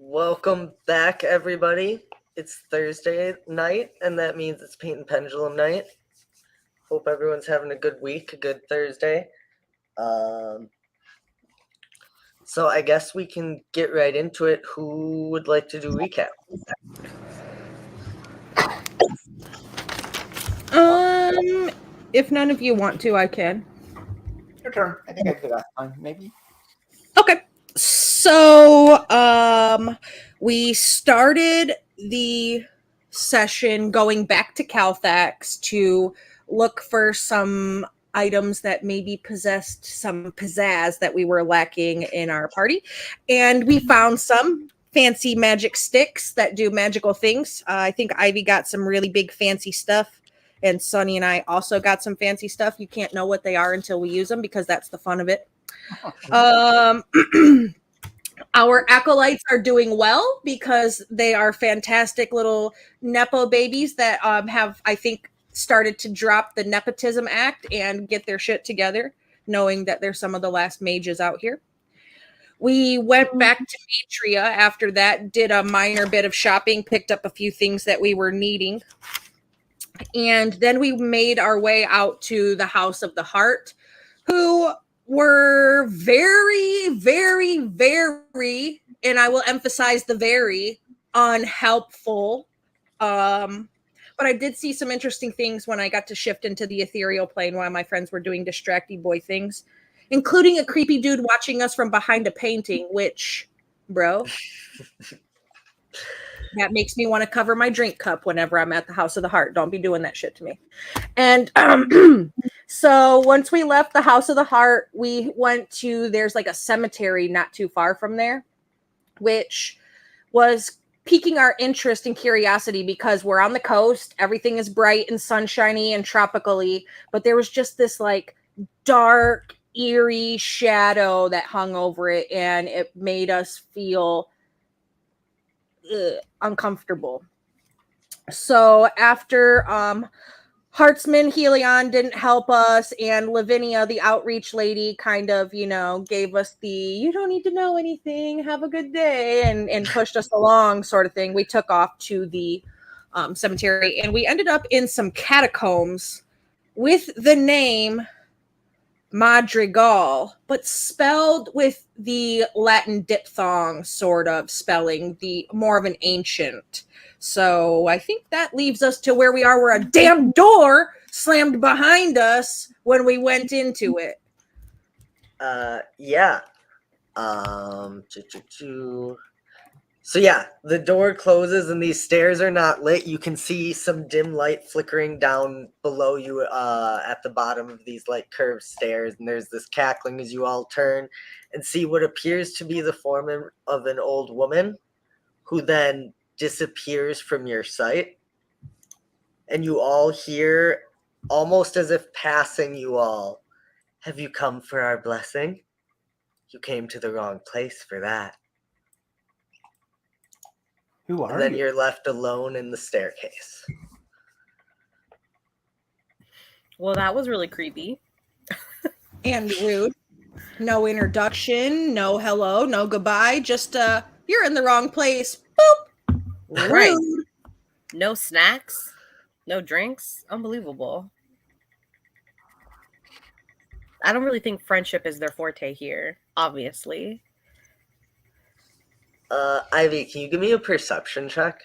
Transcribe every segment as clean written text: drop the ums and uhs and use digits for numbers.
Welcome back, everybody. It's Thursday night, and that means it's Paint and Pendulum night. Hope everyone's having a good week, a good Thursday. So I guess we can get right into it. Who would like to do recap? If none of you want to, I can. Your turn. I think I did last time, maybe. Okay. So, we started the session going back to Calthax to look for some items that maybe possessed some pizzazz that we were lacking in our party. And we found some fancy magic sticks that do magical things. I think Ivy got some really big fancy stuff. And Sunny and I also got some fancy stuff. You can't know what they are until we use them because that's the fun of it. Our acolytes are doing well because they are fantastic little Nepo babies that have, I think, started to drop the nepotism act and get their shit together, knowing that they're some of the last mages out here. We went back to Matria after that, did a minor bit of shopping, picked up a few things that we were needing. And then we made our way out to the House of the Heart, who were very, very, very, and I will emphasize the very unhelpful. But I did see some interesting things when I got to shift into the ethereal plane while my friends were doing distracty boy things, including a creepy dude watching us from behind a painting, which, bro, that makes me want to cover my drink cup whenever I'm at the House of the Heart. Don't be doing that shit to me. And so once we left the House of the Heart, we went to, there's like a cemetery not too far from there, which was piquing our interest and curiosity because we're on the coast. Everything is bright and sunshiny and tropically, but there was just this like dark, eerie shadow that hung over it, and it made us feel uncomfortable. So after Hartzman Helion didn't help us, and Lavinia, the outreach lady, kind of, gave us the you don't need to know anything, have a good day, and pushed us along sort of thing, we took off to the cemetery, and we ended up in some catacombs with the name Madrigal, but spelled with the Latin diphthong sort of spelling, the more of an ancient. So I think that leaves us to where we are, where a damn door slammed behind us when we went into it. Yeah. So yeah, the door closes and these stairs are not lit. You can see some dim light flickering down below you at the bottom of these like curved stairs, and there's this cackling as you all turn and see what appears to be the form of an old woman who then disappears from your sight. And you all hear, almost as if passing you all, "Have you come for our blessing? You came to the wrong place for that." Who are And then you? you're left alone in the staircase. Well, that was really creepy. And rude. No introduction, no hello, no goodbye. Just, you're in the wrong place. Boop. Rude. Right. No snacks, no drinks. Unbelievable. I don't really think friendship is their forte here, obviously. Ivy, can you give me a perception check?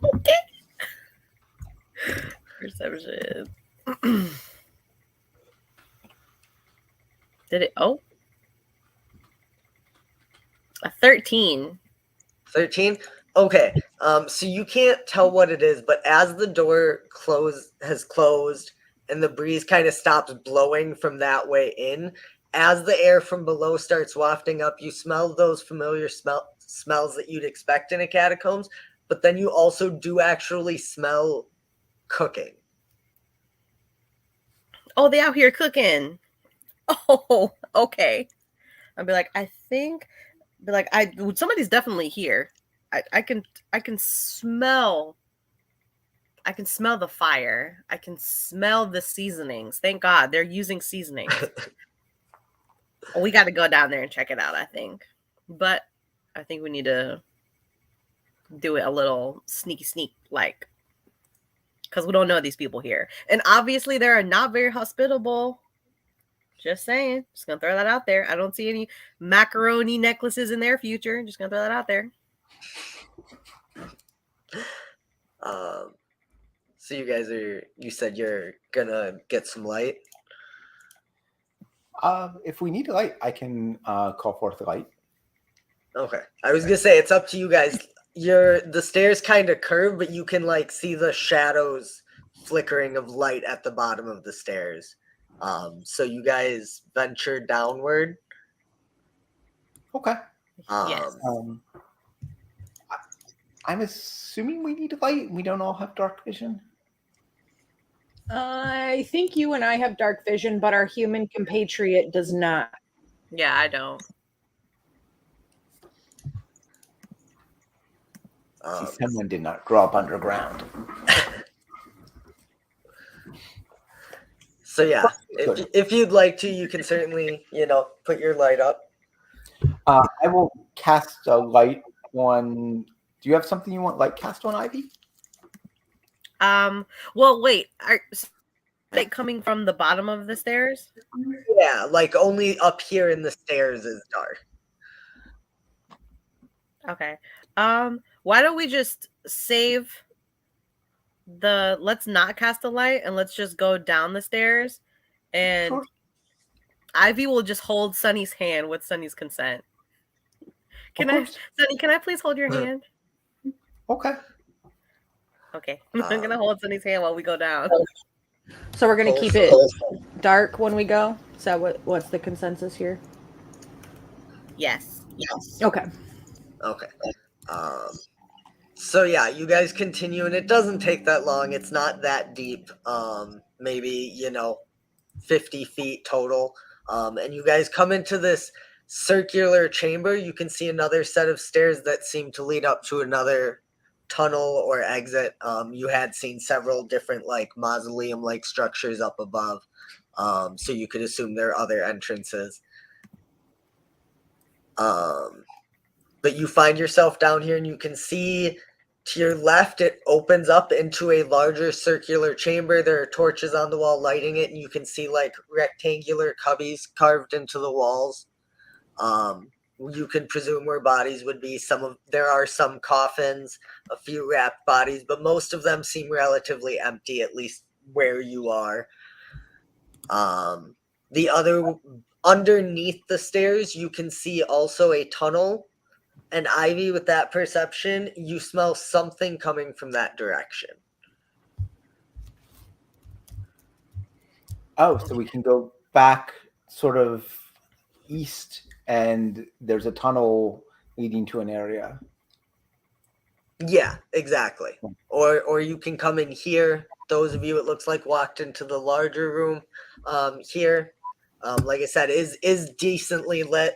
Okay. Perception. Did it? Oh. A 13. 13? Okay. So you can't tell what it is, but as the door has closed and the breeze kind of stops blowing from that way in, as the air from below starts wafting up, you smell those familiar smells that you'd expect in a catacombs, but then you also do actually smell cooking. Oh, they out here cooking. Oh, okay. I'll be like, somebody's definitely here. I can smell the fire. I can smell the seasonings. Thank God they're using seasonings. We got to go down there and check it out, I think. But I think we need to do it a little sneak like, because we don't know these people here, and obviously they are not very hospitable. Just saying. Just gonna throw that out there. I don't see any macaroni necklaces in their future. Just gonna throw that out there. So you said you're gonna get some light? If we need a light, I can call forth the light. Okay. I was gonna say it's up to you guys. The stairs kind of curve, but you can like see the shadows flickering of light at the bottom of the stairs. So you guys venture downward. Okay. Yes. I'm assuming we need a light. We don't all have dark vision. I think you and I have dark vision, but our human compatriot does not. Yeah, I don't. Someone did not grow up underground. So yeah, if you'd like to, you can certainly, put your light up. I will cast a light on. Do you have something you want light cast on, Ivy? Well, wait. Are they coming from the bottom of the stairs? Yeah, like only up here in the stairs is dark. Okay. Why don't we just save let's not cast a light and let's just go down the stairs, and Sure. Ivy will just hold Sunny's hand with Sunny's consent. Sunny, can I please hold your hand? Okay. Okay. I'm gonna hold Sunny's hand while we go down. So we're gonna keep it dark when we go. Is that what's the consensus here? Yes. Okay. Okay. So yeah, you guys continue, and it doesn't take that long. It's not that deep. Maybe 50 feet total. And you guys come into this circular chamber. You can see another set of stairs that seem to lead up to another tunnel or exit. You had seen several different like mausoleum-like structures up above. So you could assume there are other entrances. But you find yourself down here, and you can see to your left, it opens up into a larger circular chamber. There are torches on the wall lighting it, and you can see like rectangular cubbies carved into the walls. You can presume where bodies would be. There are some coffins, a few wrapped bodies, but most of them seem relatively empty, at least where you are. Underneath the stairs, you can see also a tunnel. And Ivy, with that perception, you smell something coming from that direction. Oh, so we can go back sort of east, and there's a tunnel leading to an area. Yeah, exactly. Or you can come in here. Those of you, it looks like, walked into the larger room here. Like I said, is decently lit.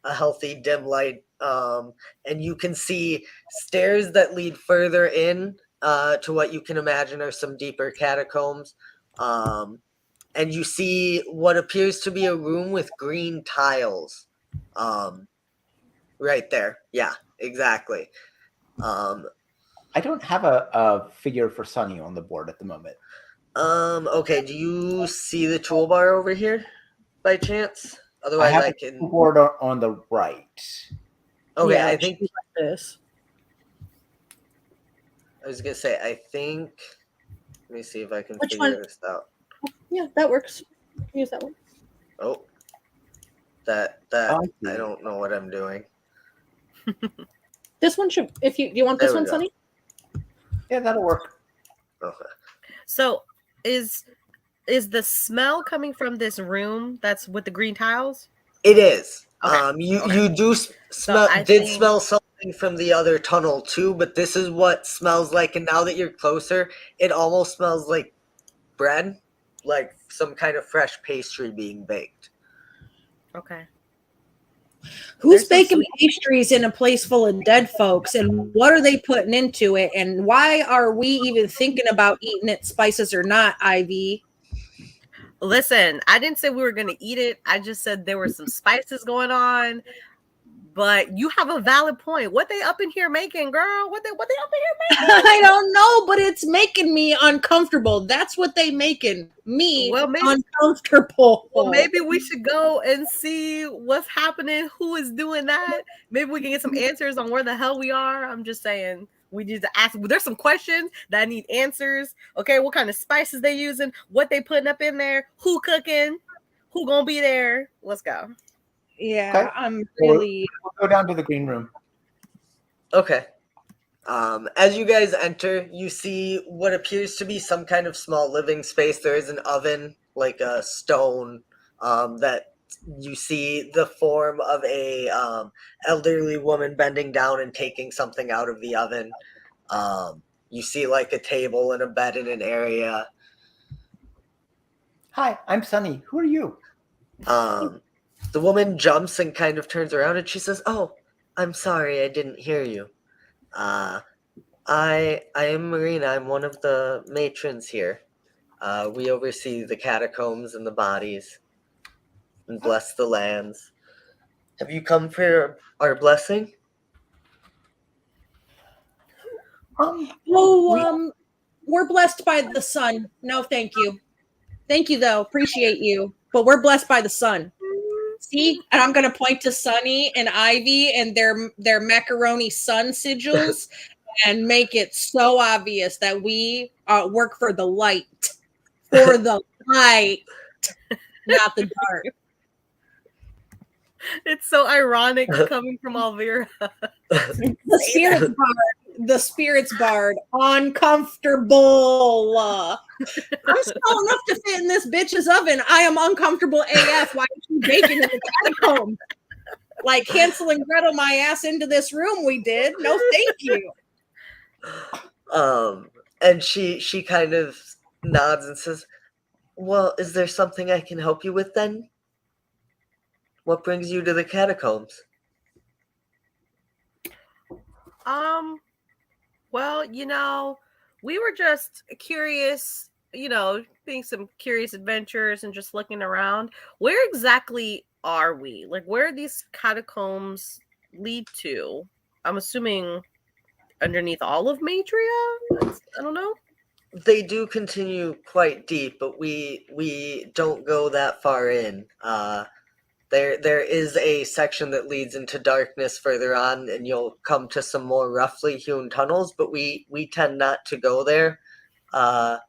A healthy dim light. And you can see stairs that lead further in to what you can imagine are some deeper catacombs. And you see what appears to be a room with green tiles. Right there. Yeah, exactly. I don't have a figure for Sunny on the board at the moment. Okay, do you see the toolbar over here by chance? Otherwise, I can. A board on the right. Okay, Yeah, I think this. I was gonna say. I think. Let me see if I can Which figure one? this out. Yeah, that works. Use that one. Oh, that Oh, I don't know what I'm doing. This one should. If you do, you want There this we one, go. Sunny? Yeah, that'll work. Okay. So is the smell coming from this room that's with the green tiles? It is. Okay. You do smell. I Did think- smell something from the other tunnel too, but this is what smells like. And now that you're closer, it almost smells like bread, like some kind of fresh pastry being baked. Okay. Who's There's some baking sweet- pastries in a place full of dead folks, and what are they putting into it, and why are we even thinking about eating it, spices or not, Ivy? Listen, I didn't say we were going to eat it. I just said there were some spices going on. But you have a valid point. What they up in here making, girl? What they up in here making? I don't know, but it's making me uncomfortable. That's what they making me uncomfortable. Well, maybe we should go and see what's happening. Who is doing that? Maybe we can get some answers on where the hell we are. I'm just saying. We need to ask. There's some questions that need answers. Okay, what kind of spices they using? What they putting up in there? Who cooking? Who gonna be there? Let's go. Yeah, Okay. I'm really. We'll go down to the green room. Okay. As you guys enter, you see what appears to be some kind of small living space. There is an oven, like a stone, that you see the form of a elderly woman bending down and taking something out of the oven. You see like a table and a bed in an area. Hi, I'm Sunny. Who are you? The woman jumps and kind of turns around and she says, "Oh, I'm sorry, I didn't hear you. I am Marina. I'm one of the matrons here. We oversee the catacombs and the bodies and bless the lands. Have you come for our blessing?" We're blessed by the sun. No, thank you. Thank you, though. Appreciate you. But we're blessed by the sun. See, and I'm gonna point to Sunny and Ivy and their macaroni sun sigils, and make it so obvious that we work for the light, not the dark. It's so ironic coming from Alvira. The spirits bard, uncomfortable. I'm small enough to fit in this bitch's oven. I am uncomfortable AF. Why is she baking in the catacomb? Like Hansel and Gretel my ass into this room we did. No, thank you. And she kind of nods and says, "Well, is there something I can help you with then? What brings you to the catacombs?" Well, we were just curious, being some curious adventures and just looking around. Where exactly are we? Like, where these catacombs lead to? I'm assuming underneath all of Matria? I don't know. They do continue quite deep, but we don't go that far in. There is a section that leads into darkness further on, and you'll come to some more roughly hewn tunnels, but we tend not to go there. A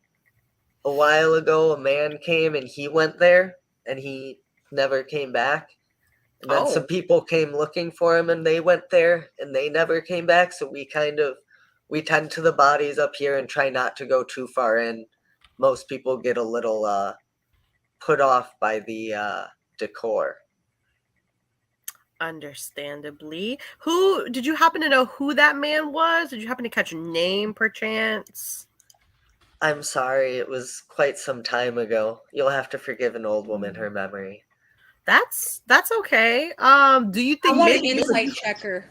while ago, a man came and he went there, and he never came back. And then some people came looking for him, and they went there, and they never came back, so we tend to the bodies up here and try not to go too far in. Most people get a little put off by the decor. Understandably. Who did you happen to know who that man was? Did you happen to catch a name perchance? I'm sorry, it was quite some time ago. You'll have to forgive an old woman her memory. That's okay. Do you think I want maybe an insight checker?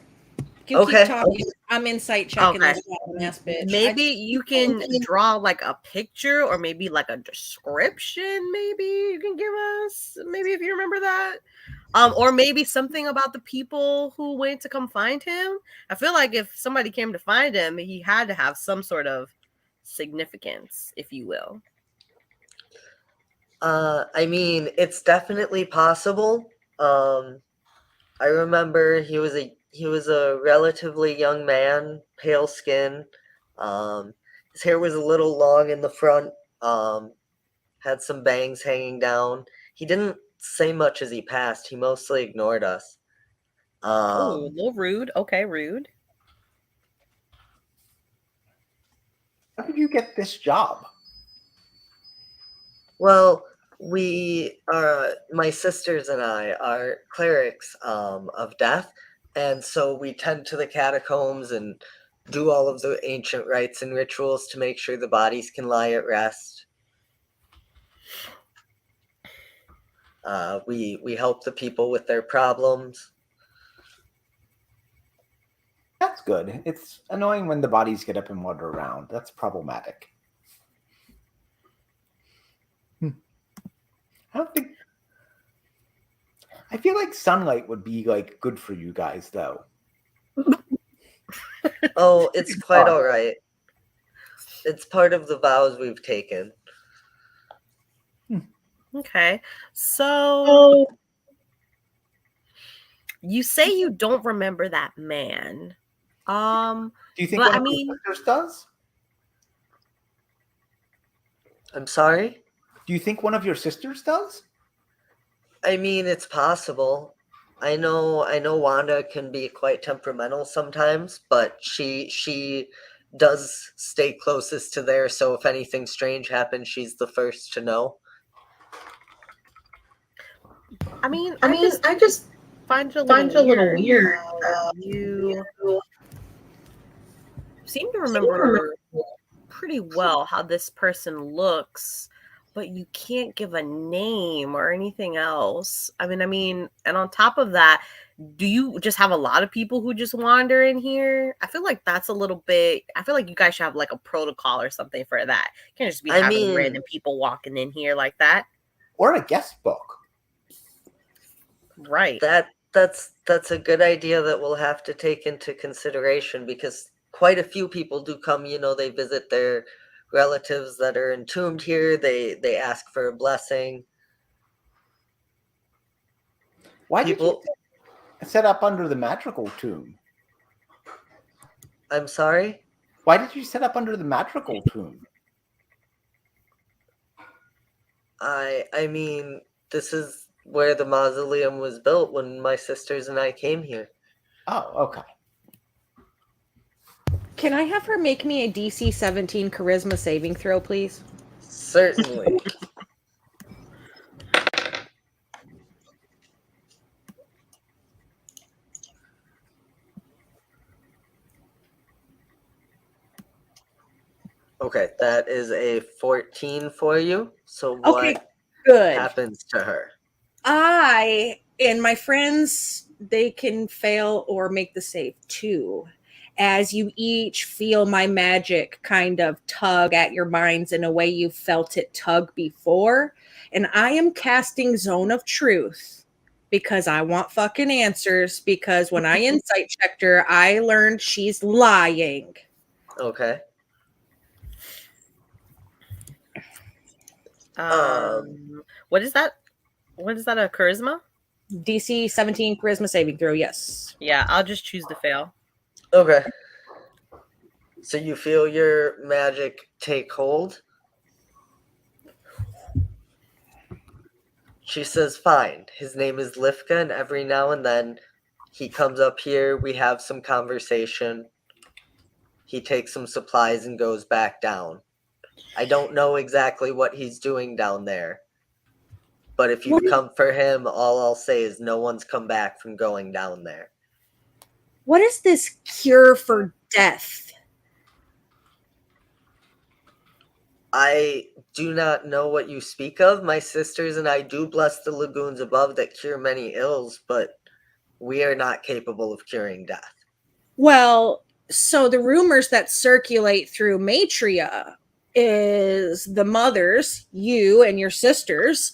You Okay. keep talking. I'm insight checking Okay. this bitch. Maybe you can draw like a picture or maybe like a description, maybe you can give us, maybe if you remember that. Or maybe something about the people who went to come find him. I feel like if somebody came to find him, he had to have some sort of significance, if you will. I mean, it's definitely possible. I remember he was a relatively young man, pale skin. His hair was a little long in the front. Had some bangs hanging down. He didn't say much as he passed. He mostly ignored us. A little rude. Okay, rude. How did you get this job? Well, we are, my sisters and I are clerics of death, and so we tend to the catacombs and do all of the ancient rites and rituals to make sure the bodies can lie at rest. We help the people with their problems. That's good. It's annoying when the bodies get up and wander around. That's problematic. I feel like sunlight would be like good for you guys, though. Oh, it's quite fun. all right. It's part of the vows we've taken. Okay. So you say you don't remember that man. Do you think but one I of mean, your sisters does? I'm sorry? Do you think one of your sisters does? I mean, it's possible. I know Wanda can be quite temperamental sometimes, but she does stay closest to there, so if anything strange happens, she's the first to know. I mean, I just find it a little weird. You seem to remember pretty well how this person looks, but you can't give a name or anything else. I mean, and on top of that, do you just have a lot of people who just wander in here? I feel like that's a little bit. I feel like you guys should have like a protocol or something for that. You can't just be I having mean- random people walking in here like that, Or a guest book? right? That's a good idea that we'll have to take into consideration because quite a few people do come, they visit their relatives that are entombed here. They ask for a blessing. Why People- did you set up under the magical tomb? I'm sorry? Why did you set up under the magical tomb? I mean, this is where the mausoleum was built when my sisters and I came here. Oh, okay. Can I have her make me a DC 17 charisma saving throw, please? Certainly. Okay, that is a 14 for you. So what Okay, good. happens to her? I and my friends, they can fail or make the save too. As you each feel my magic kind of tug at your minds in a way you felt it tug before. And I am casting Zone of Truth because I want fucking answers. Because when I insight checked her, I learned she's lying. Okay. What is that? What is that? A charisma? DC 17 charisma saving throw, yes. Yeah, I'll just choose to fail. Okay. So you feel your magic take hold? She says, fine. His name is Lifka, and every now and then he comes up here. We have some conversation. He takes some supplies and goes back down. I don't know exactly what he's doing down there. But if you come for him, all I'll say is no one's come back from going down there. What is this cure for death? I do not know what you speak of. My sisters and I do bless the lagoons above that cure many ills, but we are not capable of curing death. Well, so the rumors that circulate through Matria is the mothers, you and your sisters,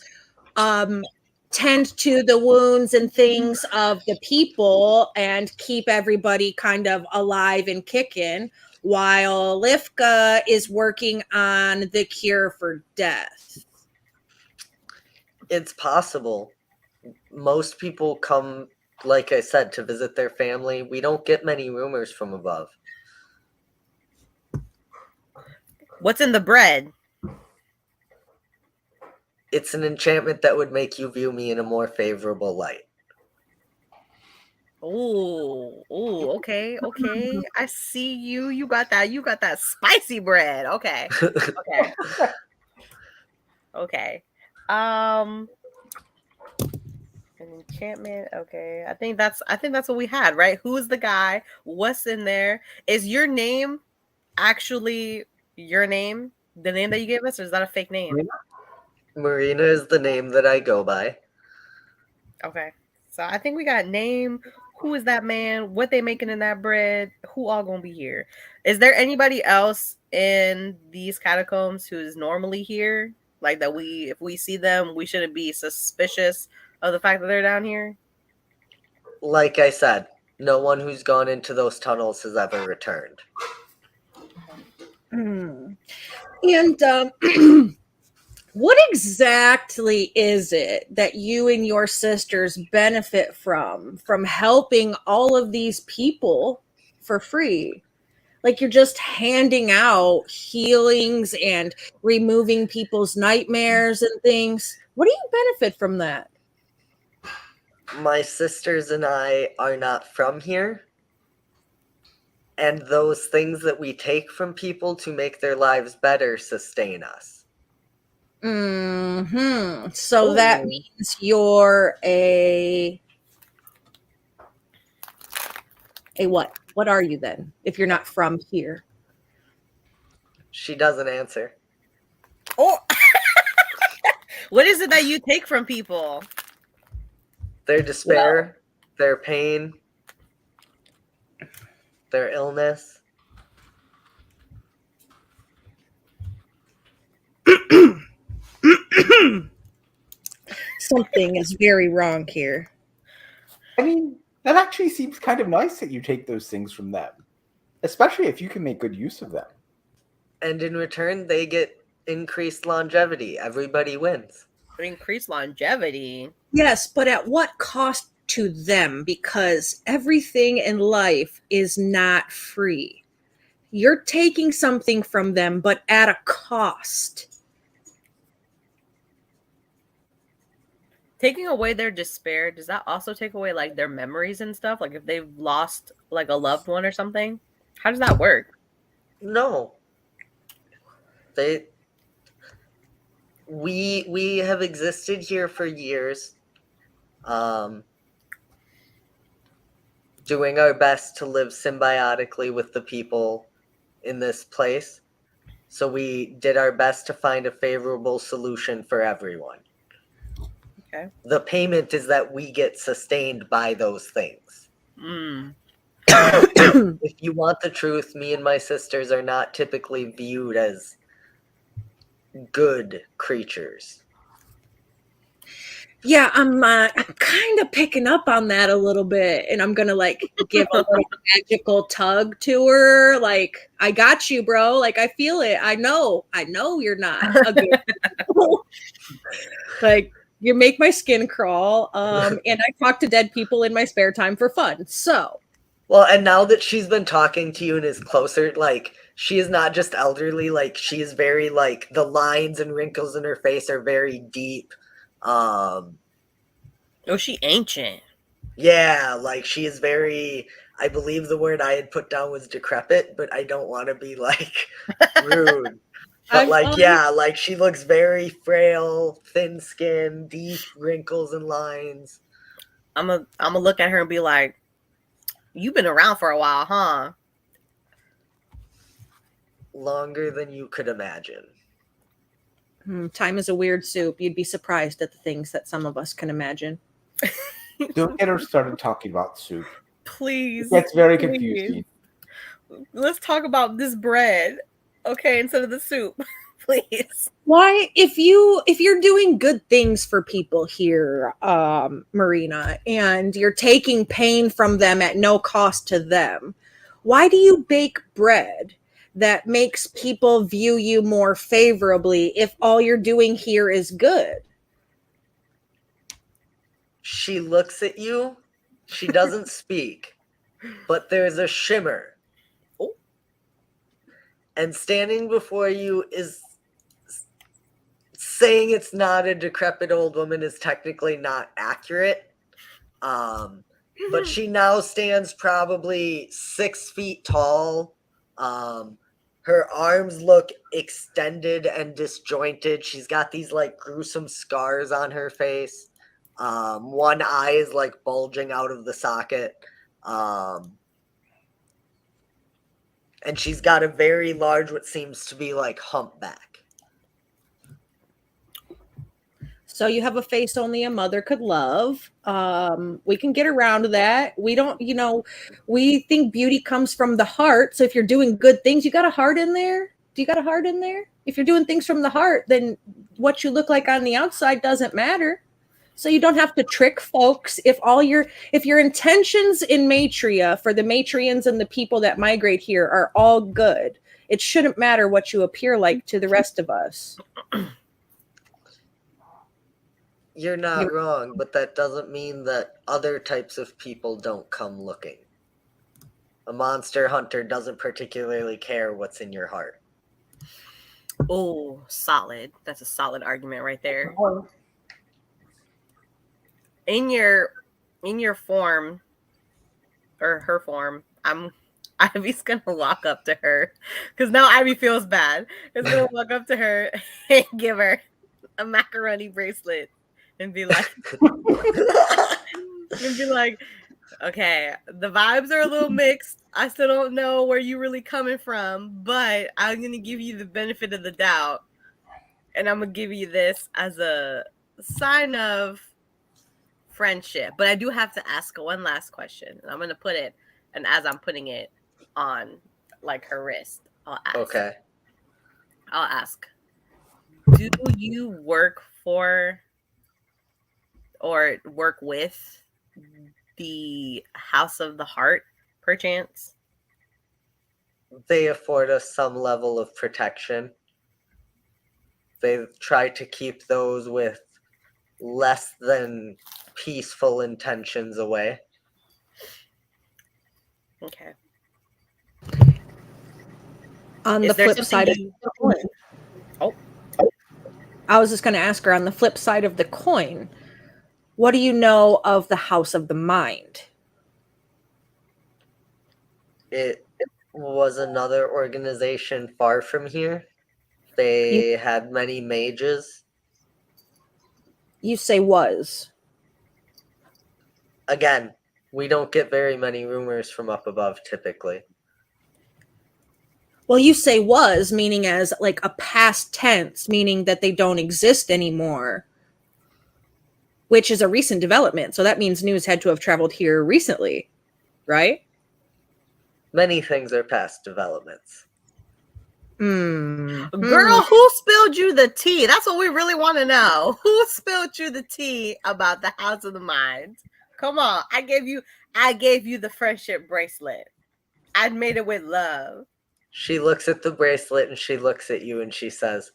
tend to the wounds and things of the people and keep everybody kind of alive and kicking, while Lifka is working on the cure for death. It's possible. Most people come, like I said, to visit their family. We don't get many rumors from above. What's in the bread? It's an enchantment that would make you view me in a more favorable light. Oh, okay. I see you. You got that spicy bread. Okay. Okay. An enchantment. Okay. I think that's what we had, right? Who's the guy? What's in there? Is your name actually your name? The name that you gave us, or is that a fake name? Marina is the name that I go by. Okay. So I think we got name. Who is that man? What they making in that bread? Who all gonna be here? Is there anybody else in these catacombs who's normally here? Like that if we see them, we shouldn't be suspicious of the fact that they're down here? Like I said, no one who's gone into those tunnels has ever returned. And what exactly is it that you and your sisters benefit from helping all of these people for free? Like you're just handing out healings and removing people's nightmares and things. What do you benefit from that? My sisters and I are not from here. And those things that we take from people to make their lives better sustain us. So that means you're a what? What are you then, if you're not from here? She doesn't answer. Oh, what is it that you take from people? Their despair, their pain, their illness. Something is very wrong here. I mean, that actually seems kind of nice that you take those things from them, especially if you can make good use of them. And in return, they get increased longevity. Everybody wins. Increased longevity. Yes, but at what cost to them? Because everything in life is not free. You're taking something from them, but at a cost. Taking away their despair, does that also take away like their memories and stuff? Like if they've lost like a loved one or something? How does that work? No. We have existed here for years, doing our best to live symbiotically with the people in this place. So we did our best to find a favorable solution for everyone. Okay. The payment is that we get sustained by those things. If you want the truth, me and my sisters are not typically viewed as good creatures. Yeah, I'm kind of picking up on that a little bit, and I'm gonna like give a little magical tug to her. Like, I got you, bro. Like, I feel it. I know you're not a good. Like, you make my skin crawl. And I talk to dead people in my spare time for fun. So, well, and now that she's been talking to you and is closer, like she is not just elderly. Like she is very like the lines and wrinkles in her face are very deep. Oh, she ancient. Yeah, like she is very, I believe the word I had put down was decrepit, but I don't want to be like rude. But like, yeah, like she looks very frail, thin skin, deep wrinkles and lines. I'm gonna look at her and be like, you've been around for a while, huh? Longer than you could imagine. Time is a weird soup. You'd be surprised at the things that some of us can imagine. Don't get her started talking about soup. Please. That's very confusing. Let's talk about this bread, okay, instead of the soup. Please. Why, if you're doing good things for people here, Marina, and you're taking pain from them at no cost to them, why do you bake bread that makes people view you more favorably if all you're doing here is good? She looks at you. She doesn't speak, but there's a shimmer. Oh. And standing before you is saying it's not a decrepit old woman is technically not accurate. But she now stands probably 6 feet tall. Her arms look extended and disjointed. She's got these like gruesome scars on her face. One eye is like bulging out of the socket. And she's got a very large, what seems to be like humpback. So you have a face only a mother could love. We can get around that. We don't, we think beauty comes from the heart. So if you're doing good things, you got a heart in there? Do you got a heart in there? If you're doing things from the heart, then what you look like on the outside doesn't matter. So you don't have to trick folks. If your intentions in Matria for the Matrians and the people that migrate here are all good, it shouldn't matter what you appear like to the rest of us. You're not wrong, but that doesn't mean that other types of people don't come looking. A monster hunter doesn't particularly care what's in your heart. Oh, solid. That's a solid argument right there. In your form or her form, Ivy's gonna walk up to her because now Ivy feels bad. It's gonna walk up to her and give her a macaroni bracelet and be like, okay, the vibes are a little mixed. I still don't know where you're really coming from, but I'm gonna give you the benefit of the doubt, and I'm gonna give you this as a sign of friendship. But I do have to ask one last question, and I'm gonna put it, and as I'm putting it on like her wrist, I'll ask, do you work for or work with the House of the Heart, perchance? They afford us some level of protection. They try to keep those with less than peaceful intentions away. Okay. On the flip side of the coin. I was just going to ask her, on the flip side of the coin, what do you know of the House of the Mind? It was another organization far from here. They had many mages. You say was. Again, we don't get very many rumors from up above typically. Well, you say was, meaning as like a past tense, meaning that they don't exist anymore, which is a recent development. So that means news had to have traveled here recently, right? Many things are past developments. Girl, who spilled you the tea? That's what we really want to know. Who spilled you the tea about the House of the Mind? Come on, I gave you the friendship bracelet. I made it with love. She looks at the bracelet and she looks at you and she says,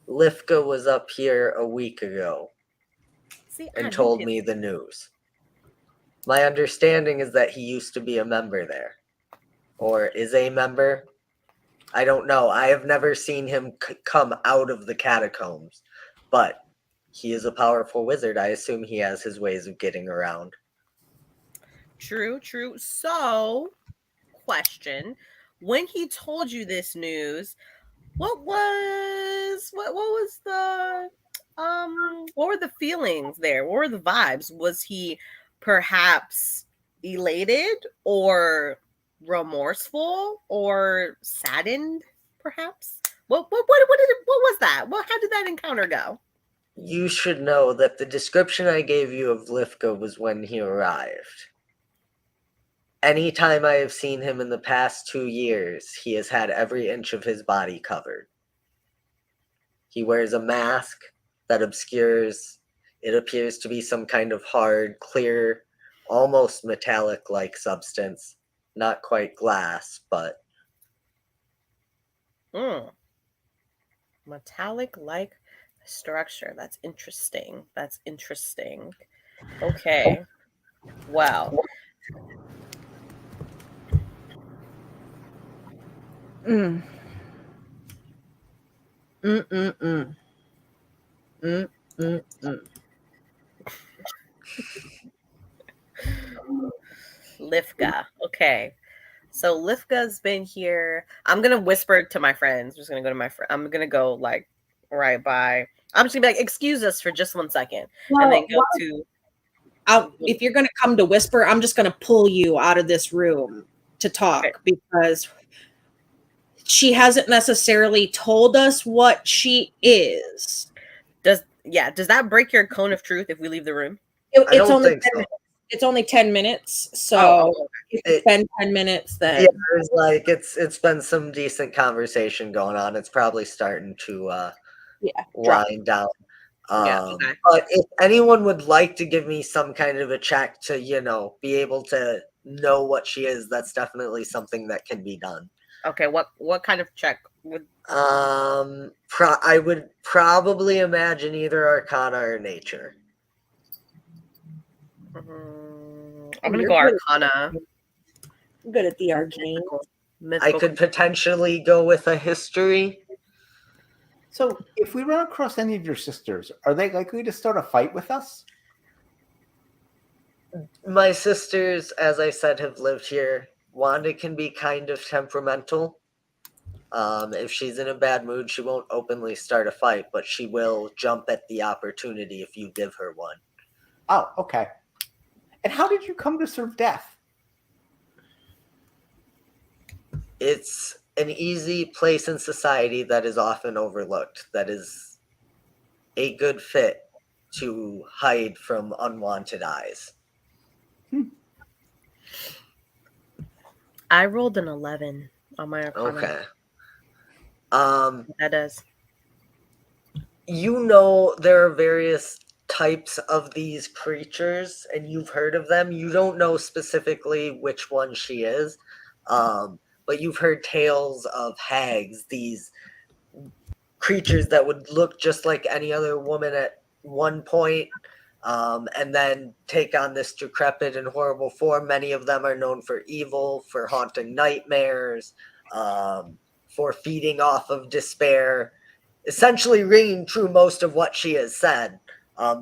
Lifka was up here a week ago and told me the news. My understanding is that he used to be a member there. Or is a member. I don't know. I have never seen him come out of the catacombs. But he is a powerful wizard. I assume he has his ways of getting around. True. So, question. When he told you this news, what were the feelings there? What were the vibes? Was he perhaps elated or remorseful or saddened, perhaps? What was that? How did that encounter go? You should know that the description I gave you of Lifka was when he arrived. Anytime I have seen him in the past 2 years, he has had every inch of his body covered. He wears a mask that obscures, it appears to be some kind of hard, clear, almost metallic-like substance. Not quite glass, but... Metallic-like structure. That's interesting. Okay. Wow. Lifka. Okay. So Lifka's been here. I'm gonna whisper to my friends. I'm just gonna go to my friend. I'm gonna go like right by. I'm just gonna be like, excuse us for just 1 second, and then go to. If you're gonna come to whisper, I'm just gonna pull you out of this room to talk because she hasn't necessarily told us what she is. Does that break your cone of truth if we leave the room? It's only 10 minutes. It's only 10 minutes, so if it's been 10 minutes, then there's like it's been some decent conversation going on. It's probably starting to wind down. Okay. But if anyone would like to give me some kind of a check to, be able to know what she is, that's definitely something that can be done. Okay. What kind of check would? I would probably imagine either Arcana or Nature. I'm gonna go Arcana. I'm good at the arcane. Mythical. I could potentially go with a History. So, if we run across any of your sisters, are they likely to start a fight with us? My sisters, as I said, have lived here. Wanda can be kind of temperamental. If she's in a bad mood, she won't openly start a fight, but she will jump at the opportunity if you give her one. Oh, okay. And how did you come to serve death? It's an easy place in society that is often overlooked, that is a good fit to hide from unwanted eyes. I rolled an 11 on my Arcana. Okay. That does. There are various types of these creatures, and you've heard of them. You don't know specifically which one she is, but you've heard tales of hags, these creatures that would look just like any other woman at one point, and then take on this decrepit and horrible form. Many of them are known for evil, for haunting nightmares, for feeding off of despair, essentially ringing true most of what she has said.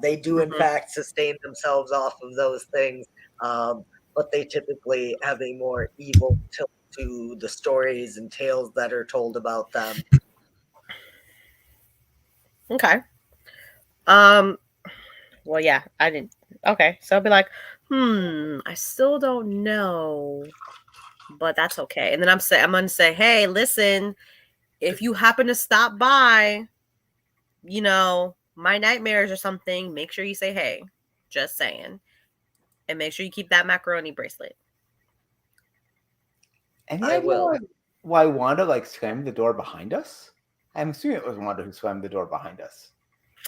They do, in fact, sustain themselves off of those things, but they typically have a more evil tilt to the stories and tales that are told about them. Okay. Well, yeah, I didn't. Okay, so I'll be like, I still don't know, but that's okay. And then I'm gonna say, hey, listen, if you happen to stop by, my nightmares or something, make sure you say hey. Just saying, and make sure you keep that macaroni bracelet. Any I idea will. why Wanda slammed the door behind us? I'm assuming it was Wanda who slammed the door behind us.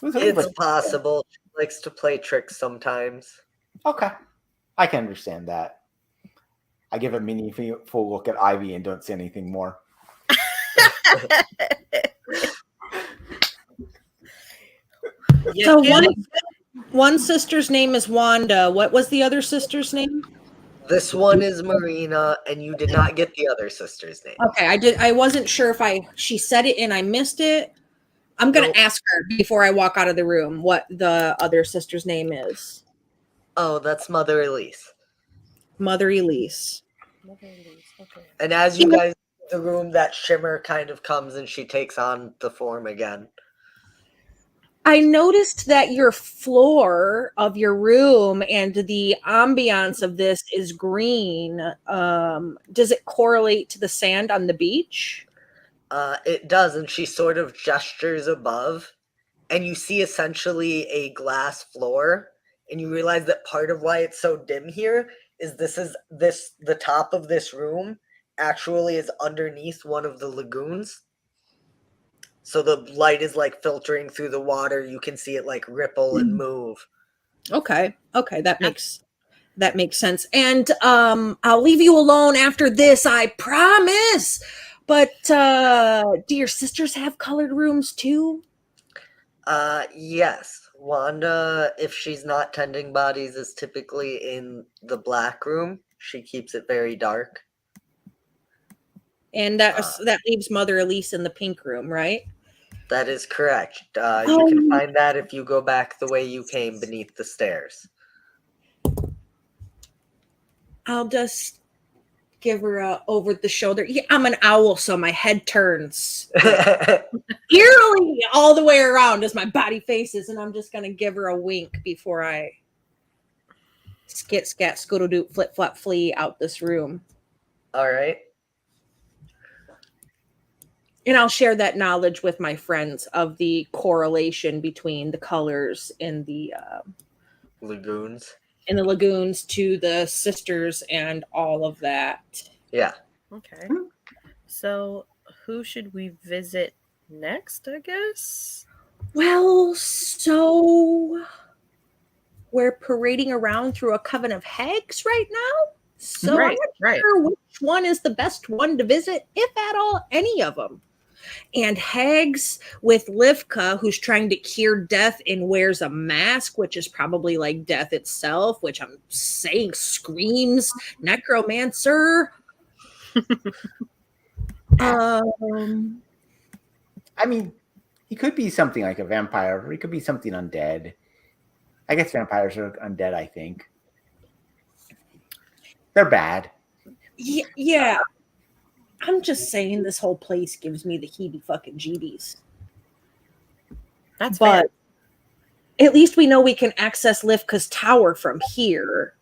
It's possible. She likes to play tricks sometimes. Okay. I can understand that. I give a meaningful look at Ivy and don't say anything more. So one sister's name is Wanda. What was the other sister's name? This one is Marina, and you did not get the other sister's name. Okay, I wasn't sure if she said it and I missed it. I'm gonna ask her before I walk out of the room what the other sister's name is. Oh, that's Mother Elise. Mother Elise. Okay. And as you guys the room, that shimmer kind of comes and she takes on the form again. I noticed that your floor of your room and the ambiance of this is green. Does it correlate to the sand on the beach? It does, and she sort of gestures above, and you see essentially a glass floor, and you realize that part of why it's so dim here is the top of this room actually is underneath one of the lagoons. So the light is filtering through the water. You can see it ripple and move. Okay, that makes sense. And I'll leave you alone after this, I promise. But do your sisters have colored rooms too? Yes. Wanda, if she's not tending bodies, is typically in the black room. She keeps it very dark. And that leaves Mother Elise in the pink room, right? That is correct. You can find that if you go back the way you came beneath the stairs. I'll just give her a over the shoulder. Yeah, I'm an owl, so my head turns eerily all the way around as my body faces, and I'm just gonna give her a wink before I skit scat scoodle doot flip flop flee out this room. All right. And I'll share that knowledge with my friends of the correlation between the colors in the lagoons. In the lagoons to the sisters and all of that. Yeah. Okay. So who should we visit next, I guess? Well, so we're parading around through a coven of hags right now. So I'm Right, not right. sure which one is the best one to visit, if at all, any of them. And hags with Livka, who's trying to cure death and wears a mask, which is probably like death itself, which I'm saying screams necromancer. um, I mean, he could be something like a vampire, or he could be something undead. I guess vampires are undead, I think. They're bad. yeah. I'm just saying this whole place gives me the heebie fucking jeebies. That's But fair. at least we know we can access Livka's tower from here,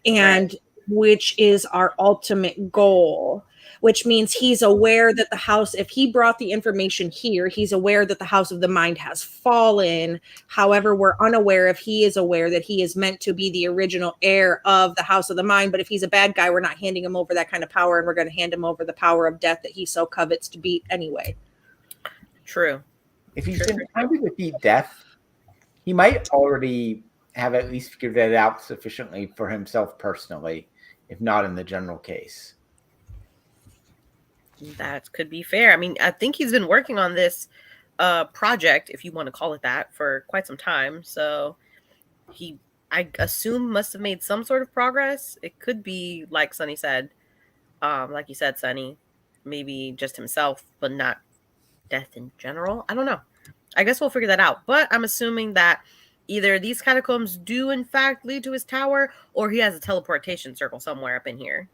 and which is our ultimate goal, which means he's aware that the house, if he brought the information here, he's aware that the House of the Mind has fallen. However, we're unaware if he is aware that he is meant to be the original heir of the House of the Mind. But if he's a bad guy, we're not handing him over that kind of power, and we're going to hand him over the power of death that he so covets to beat anyway. True. If he's been trying to defeat death, he might already have at least figured it out sufficiently for himself personally, if not in the general case. That could be fair. I mean, I think he's been working on this project, if you want to call it that, for quite some time. So he, I assume, must have made some sort of progress. It could be, like Sunny said, like you said, Sunny, maybe just himself, but not death in general. I don't know. I guess we'll figure that out. But I'm assuming that either these catacombs do in fact lead to his tower, or he has a teleportation circle somewhere up in here.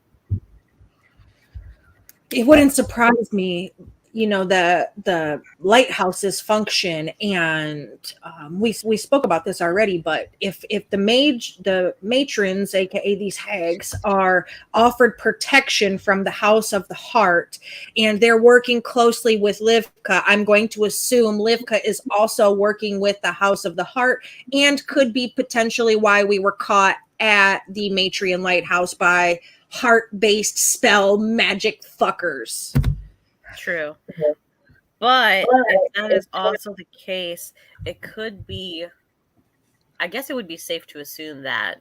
It wouldn't surprise me, you know, the lighthouses function, and we spoke about this already. But if the matrons, aka these hags, are offered protection from the House of the Heart, and they're working closely with Livka, I'm going to assume Livka is also working with the House of the Heart, and could be potentially why we were caught at the Matrian Lighthouse by heart-based spell magic fuckers. True. But if that is also the case, it could be, I guess it would be safe to assume that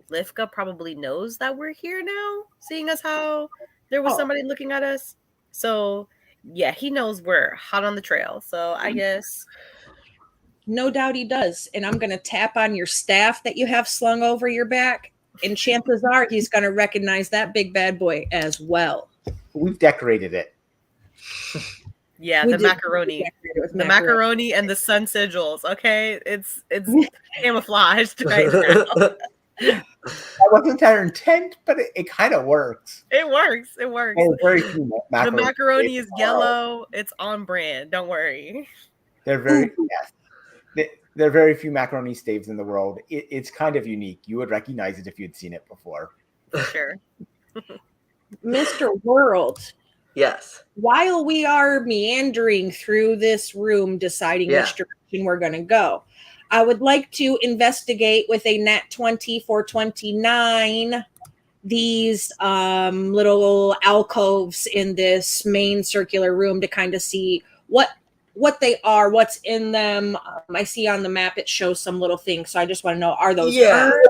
Livka probably knows that we're here now, seeing as how there was somebody looking at us. So yeah, he knows we're hot on the trail. So I guess. No doubt he does. And I'm going to tap on your staff that you have slung over your back, and chances are he's going to recognize that big bad boy as well. We've decorated it. Yeah, the macaroni and the sun sigils. Okay, it's camouflaged right now. That wasn't our intent, but it kind of works. It works. It works. Oh, very few the macaroni is yellow. It's on brand. Don't worry. They're very there are very few macaroni staves in the world. It's kind of unique. You would recognize it if you'd seen it before. For sure. Mr. World. Yes. While we are meandering through this room, deciding which direction we're going to go, I would like to investigate with a nat 20 for 29 these little alcoves in this main circular room to kind of see what they are, what's in them. I see on the map it shows some little things, so I just want to know, are those urns?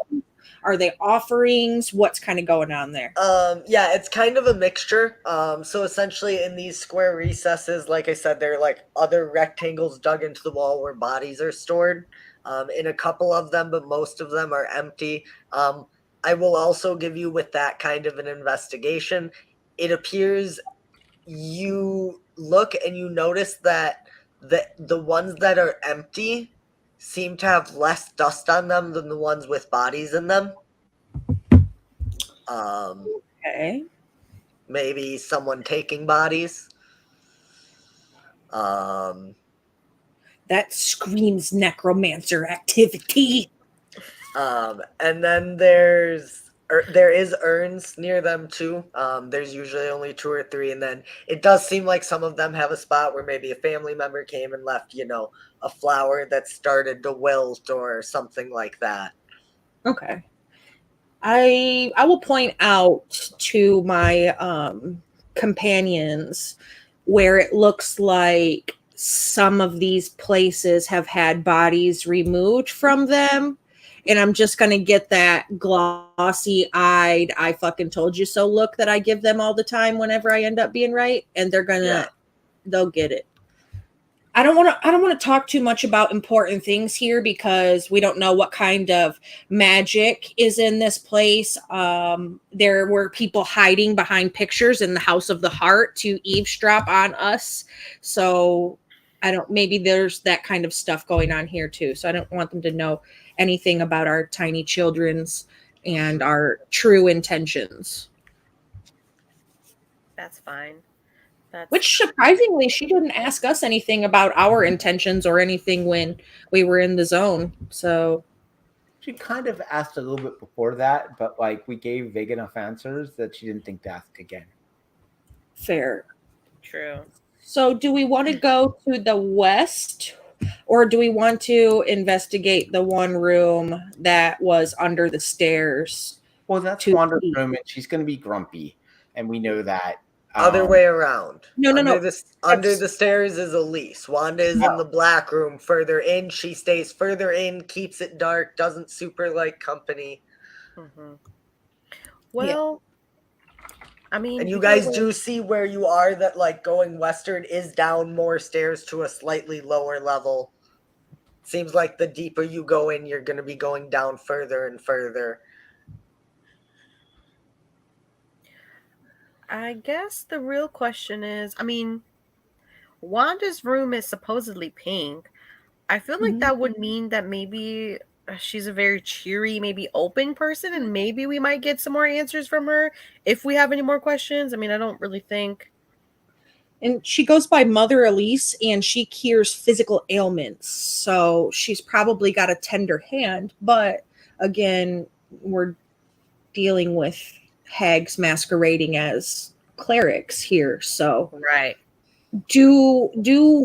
Are they offerings? What's kind of going on there? Yeah, it's kind of a mixture. So essentially in these square recesses, like I said, they're like other rectangles dug into the wall where bodies are stored. In a couple of them, but most of them are empty. I will also give you, with that kind of an investigation, it appears you look and you notice that the ones that are empty seem to have less dust on them than the ones with bodies in them. Okay. Maybe someone taking bodies. That screams necromancer activity. And then there is urns near them too. There's usually only 2 or 3, and then it does seem like some of them have a spot where maybe a family member came and left, a flower that started to wilt or something like that. Okay. I will point out to my companions where it looks like some of these places have had bodies removed from them. And I'm just going to get that glossy-eyed, I fucking told you so look that I give them all the time whenever I end up being right. And they're going to, they'll get it. I don't want to talk too much about important things here because we don't know what kind of magic is in this place. There were people hiding behind pictures in the House of the Heart to eavesdrop on us. So maybe there's that kind of stuff going on here too. So I don't want them to know anything about our tiny children's and our true intentions. That's fine. Which surprisingly, she didn't ask us anything about our intentions or anything when we were in the zone. So she kind of asked a little bit before that, but like we gave vague enough answers that she didn't think to ask again. Fair. True. So do we want to go to the west, or do we want to investigate the one room that was under the stairs? Well, that's Wanda's room, and she's going to be grumpy, and we know that. Other way around. No. Under the stairs is Elise. Wanda is in the black room further in. She stays further in, keeps it dark, doesn't super like company. Mm-hmm. Well, I mean, and you guys do see where you are that like going western is down more stairs to a slightly lower level. Seems like the deeper you go in, you're going to be going down further and further. I guess the real question is, I mean, Wanda's room is supposedly pink. I feel like that would mean that maybe she's a very cheery, maybe open person, and maybe we might get some more answers from her if we have any more questions. I mean, I don't really think. And she goes by Mother Elise, and she cures physical ailments. So she's probably got a tender hand. But again, we're dealing with hags masquerading as clerics here. So right. Do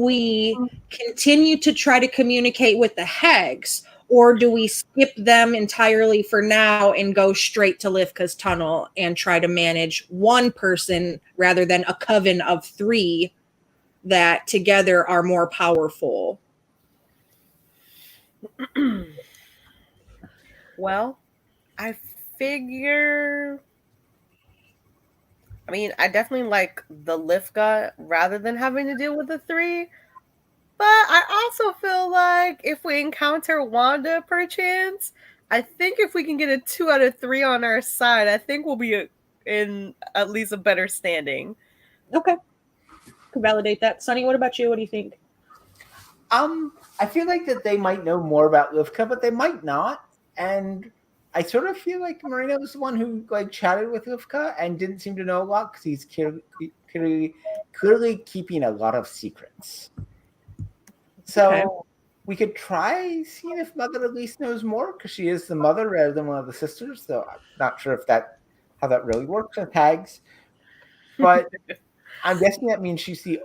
we continue to try to communicate with the hags, or do we skip them entirely for now and go straight to Lifka's tunnel and try to manage one person rather than a coven of 3 that together are more powerful? Well, I figure, I mean, I definitely like the Lifka rather than having to deal with the 3. But I also feel like if we encounter Wanda, perchance, I think if we can get a 2 out of 3 on our side, I think we'll be in at least a better standing. Okay. Could validate that. Sonny, what about you? What do you think? I feel like that they might know more about Lifka, but they might not. And I sort of feel like Marina was the one who like chatted with Lifka and didn't seem to know a lot because he's clearly keeping a lot of secrets. So we could try seeing if Mother Elise knows more because she is the mother rather than one of the sisters. So I'm not sure if how that really works with hags. But I'm guessing that means she's the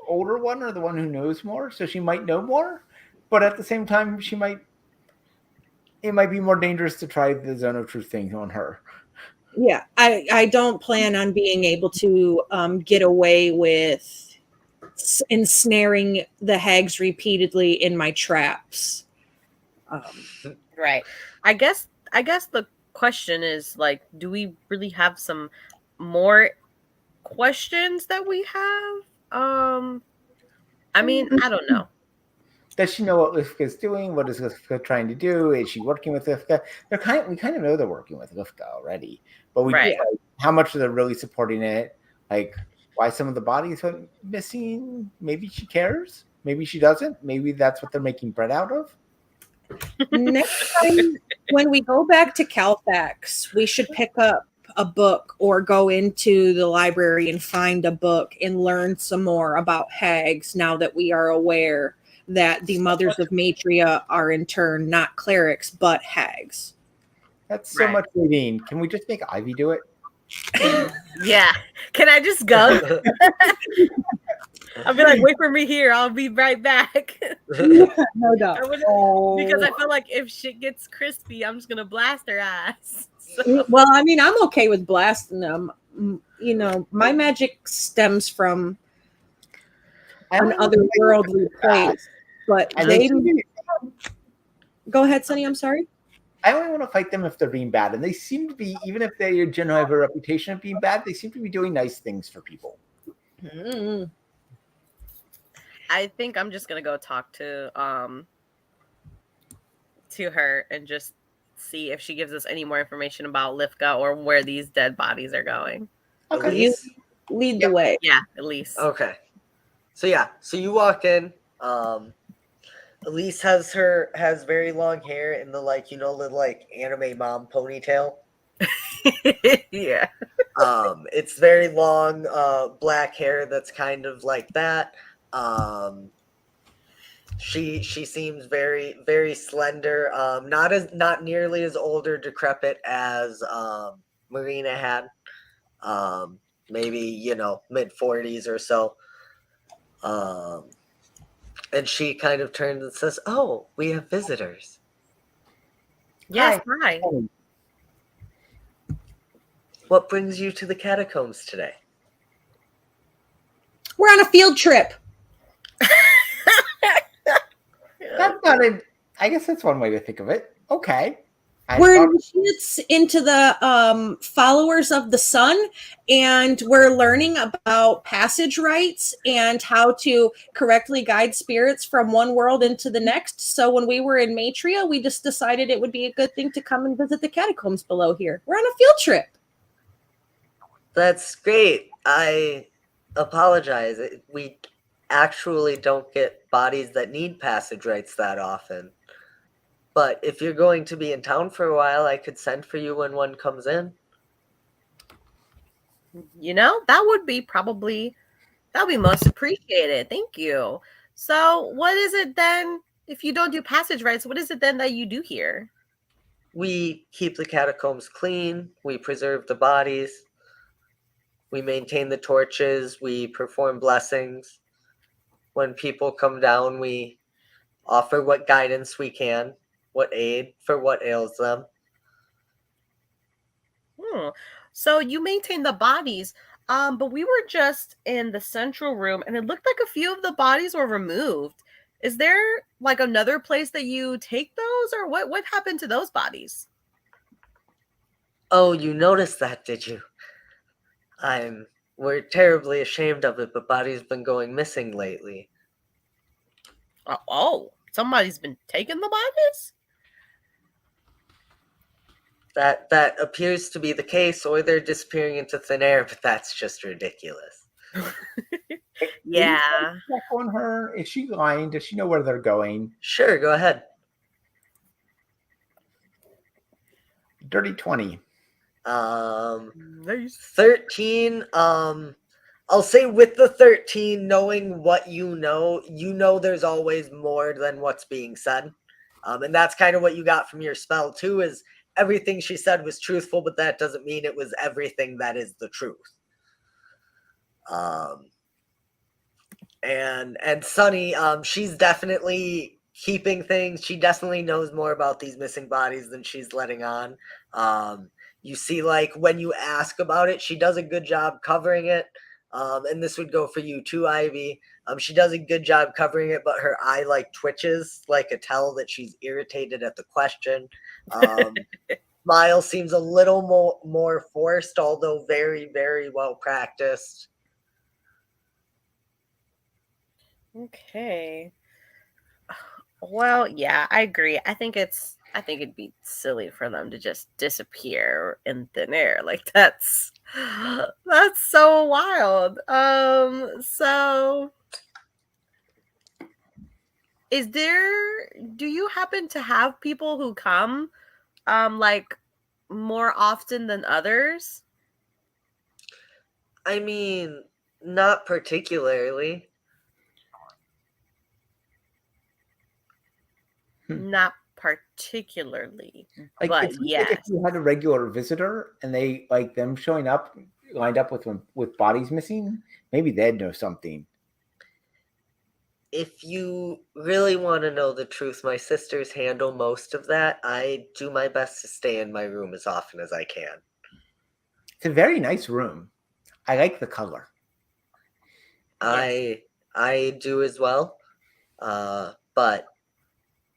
older one or the one who knows more. So she might know more. But at the same time, it might be more dangerous to try the Zone of Truth thing on her. Yeah, I don't plan on being able to get away with ensnaring the hags repeatedly in my traps. Right. I guess the question is like, do we really have some more questions that we have? I mean, I don't know. Does she know what Lifka is doing? What is Lifka trying to do? Is she working with Lifka? We kind of know they're working with Lifka already, but how much are they really supporting it? Like, why some of the bodies went missing? Maybe she cares. Maybe she doesn't. Maybe that's what they're making bread out of. Next time, when we go back to Calfax, we should pick up a book or go into the library and find a book and learn some more about hags now that we are aware that the mothers of Matria are in turn not clerics, but hags. That's so much reading. Can we just make Ivy do it? Yeah. Can I just go? I'll be like, wait for me here. I'll be right back. No doubt. Because I feel like if shit gets crispy, I'm just going to blast her ass. So. Well, I mean, I'm okay with blasting them. You know, my magic stems from I an only want to fight them if otherworldly they're bad. place. But And they they seem to be, go ahead, Sunny. I'm sorry. I only want to fight them if they're being bad. And they seem to be, even if they generally have a reputation of being bad, they seem to be doing nice things for people. Mm. I think I'm just gonna go talk to her and just see if she gives us any more information about Lifka or where these dead bodies are going. Okay. You Elise? lead the way. Yeah, at least. Okay. So you walk in. Elise has very long hair in the little anime mom ponytail. Yeah. It's very long black hair that's kind of like that. She seems very, very slender. Not nearly as old or decrepit as Marina had. Maybe mid-40s or so. And she kind of turns and says, "Oh, we have visitors." Yes, hi. What brings you to the catacombs today? We're on a field trip. That's not a, I guess that's one way to think of it. Okay. We're initiates into the followers of the sun, and we're learning about passage rites and how to correctly guide spirits from one world into the next. So when we were in Matria, we just decided it would be a good thing to come and visit the catacombs below here. We're on a field trip. That's great. I apologize. We actually don't get bodies that need passage rites that often. But if you're going to be in town for a while, I could send for you when one comes in. That would be most appreciated. Thank you. So what is it then, if you don't do passage rites, what is it then that you do here? We keep the catacombs clean. We preserve the bodies. We maintain the torches. We perform blessings. When people come down, we offer what guidance we can, what aid for what ails them. So you maintain the bodies, but we were just in the central room and it looked like a few of the bodies were removed. Is there like another place that you take those, or what happened to those bodies? Oh, you noticed that, did you? We're terribly ashamed of it, but bodies been going missing lately. Oh, somebody's been taking the bodies? That appears to be the case, or they're disappearing into thin air, but that's just ridiculous. Yeah. Check on her. Is she lying? Does she know where they're going? Sure, go ahead. Dirty 20. Nice. 13. I'll say with the 13, knowing what you know there's always more than what's being said. And that's kind of what you got from your spell too, is everything she said was truthful, but that doesn't mean it was everything that is the truth. And Sunny, she's definitely keeping things. She definitely knows more about these missing bodies than she's letting on. You see, like, when you ask about it, she does a good job covering it. And this would go for you too, Ivy. She does a good job covering it, but her eye twitches like a tell that she's irritated at the question. Smile seems a little more forced, although very, very well practiced. Okay. Well, yeah, I agree. I think it'd be silly for them to just disappear in thin air. Like that's so wild. So do you happen to have people who come more often than others? I mean, not particularly. Not particularly, Like, but it seems yes. like if you had a regular visitor and they like them showing up lined up with bodies missing, maybe they'd know something. If you really want to know the truth, my sisters handle most of that. I do my best to stay in my room as often as I can. It's a very nice room. I like the color. I I do as well. But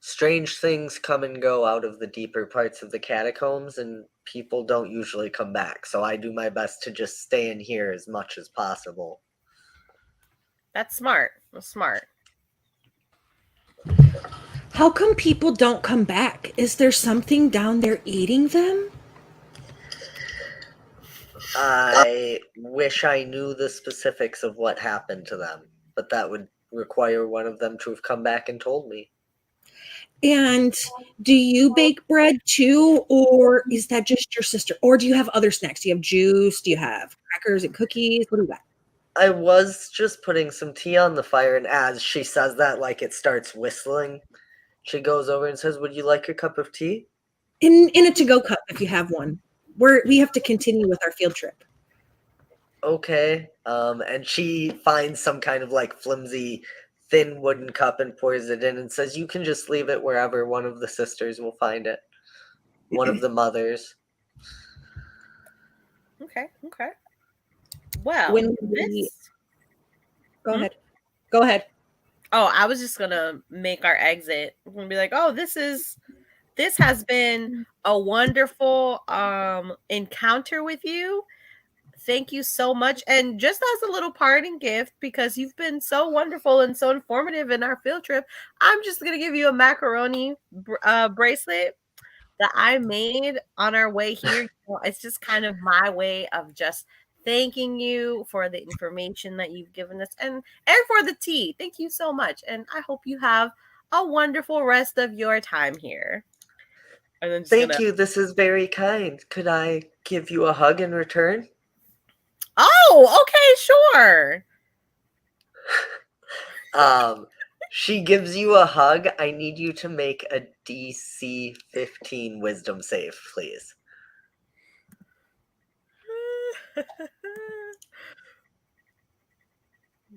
strange things come and go out of the deeper parts of the catacombs, and people don't usually come back. So I do my best to just stay in here as much as possible. That's smart. That's smart. How come people don't come back? Is there something down there eating them? I wish I knew the specifics of what happened to them, but that would require one of them to have come back and told me. And do you bake bread too, or is that just your sister? Or do you have other snacks? Do you have juice? Do you have crackers and cookies? What do you got? I was just putting some tea on the fire, and as she says that, like it starts whistling, she goes over and says, "Would you like your cup of tea?" In a to-go cup if you have one. We have to continue with our field trip. Okay. And she finds some kind of like flimsy, thin wooden cup and pours it in and says, "You can just leave it wherever. One of the sisters will find it. One of the mothers." Okay. Okay. Well, When we this. go ahead. Go ahead. Oh, I was just gonna make our exit. We're gonna be like, oh, this has been a wonderful encounter with you. Thank you so much. And just as a little parting gift, because you've been so wonderful and so informative in our field trip, I'm just gonna give you a macaroni bracelet that I made on our way here. It's just kind of my way of just thanking you for the information that you've given us and for the tea. Thank you so much. And I hope you have a wonderful rest of your time here. And then Thank you. This is very kind. Could I give you a hug in return? Oh, okay, sure. She gives you a hug. I need you to make a DC 15 wisdom save, please.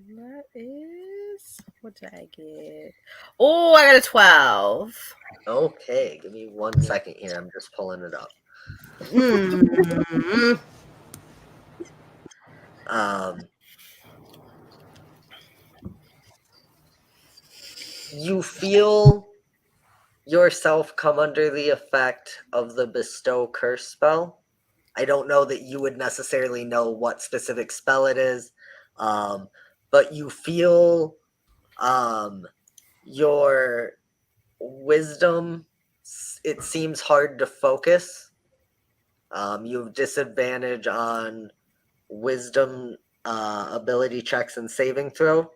That is, what did I get? Oh, I got a 12. Okay, give me 1 second here. I'm just pulling it up. Mm. You feel yourself come under the effect of the bestow curse spell. I don't know that you would necessarily know what specific spell it is, but you feel your wisdom, it seems hard to focus. You have disadvantage on wisdom ability checks and saving throws.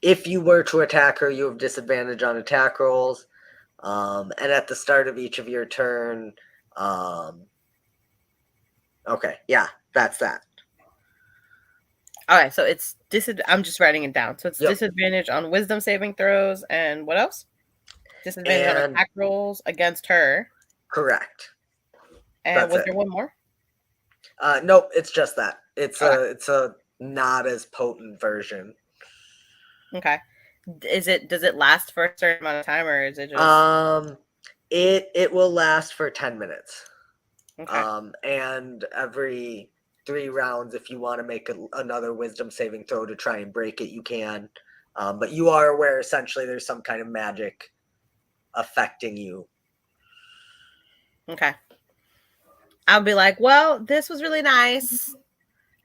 If you were to attack her, you have disadvantage on attack rolls. And at the start of each of your turn, okay, yeah, that's that. All right, so it's I'm just writing it down. So it's Yep. disadvantage on wisdom saving throws and what else? Disadvantage on attack rolls against her. Correct. And That's was it. there one more? Nope, it's just that. It's a not as potent version. Okay. Does it last for a certain amount of time, or is it just it will last for 10 minutes. Okay. And every 3 rounds, if you want to make another wisdom saving throw to try and break it, you can. But you are aware essentially there's some kind of magic affecting you. Okay. I'll be like, well, this was really nice.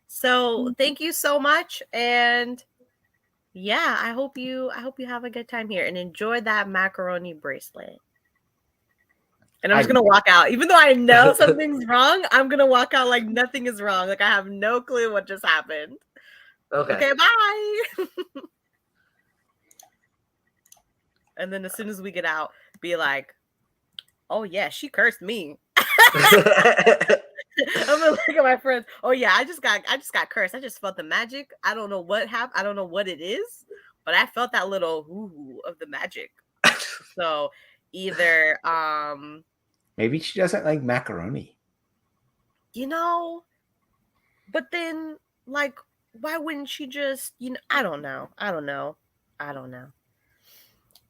So thank you so much. And yeah, I hope you have a good time here and enjoy that macaroni bracelet. And I'm just gonna walk out. Even though I know something's wrong, I'm gonna walk out like nothing is wrong. Like I have no clue what just happened. Okay, bye. And then as soon as we get out, be like, oh yeah, she cursed me. I'm gonna look at my friends. Oh yeah, I just got cursed. I just felt the magic. I don't know what happened. I don't know what it is, but I felt that little ooh of the magic. So either maybe she doesn't like macaroni. But then like why wouldn't she just, I don't know.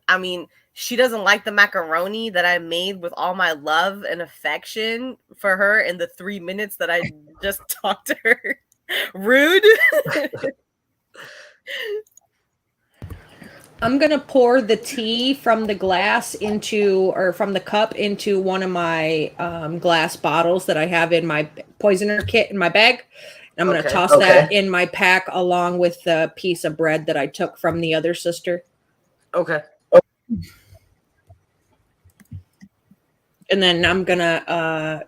I mean, she doesn't like the macaroni that I made with all my love and affection for her in the 3 minutes that I just talked to her. Rude. I'm gonna pour the tea from the glass from the cup into one of my glass bottles that I have in my poisoner kit in my bag. I'm gonna toss that in my pack along with the piece of bread that I took from the other sister. Okay. And then I'm gonna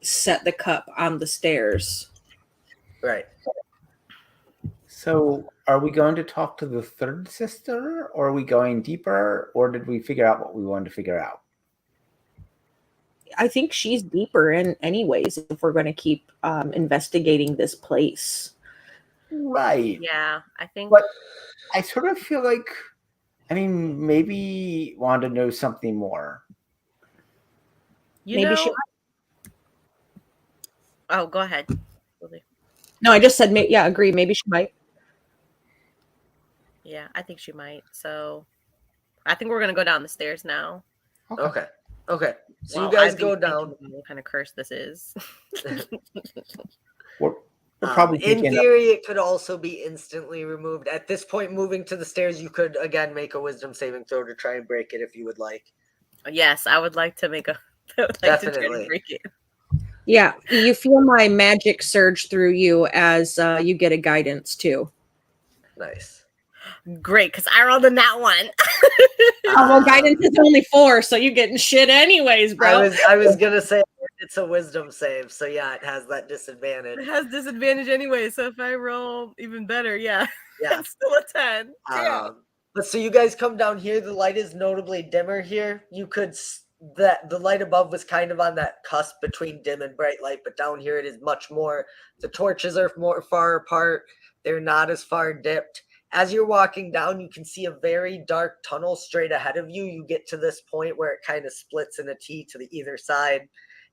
set the cup on the stairs. Right. So, are we going to talk to the third sister, or are we going deeper, or did we figure out what we wanted to figure out? I think she's deeper in anyways if we're going to keep investigating this place. Right. Yeah, I think. But I sort of feel like, maybe Wanda knows something more. Maybe she. Oh, go ahead. No, I just said, yeah, agree. Maybe she might. Yeah, I think she might. So I think we're going to go down the stairs now. Okay. So Well, you guys go down. What kind of curse this is? We're probably in theory, it could also be instantly removed. At this point, moving to the stairs, you could again make a wisdom saving throw to try and break it if you would like. Yes, I would like to make a. Definitely to try to break it. Yeah, you feel my magic surge through you as you get a guidance too. Nice. Great, because I rolled in that one. Well, guidance is only 4, so you're getting shit anyways, bro. I was gonna say it's a wisdom save, so yeah, it has that disadvantage. It has disadvantage anyway, so if I roll even better, yeah. It's still a 10. But so you guys come down here. The light is notably dimmer here. You could the light above was kind of on that cusp between dim and bright light, but down here it is much more. The torches are more far apart. They're not as far dipped. As you're walking down, you can see a very dark tunnel straight ahead of you. You get to this point where it kind of splits in a T to the either side,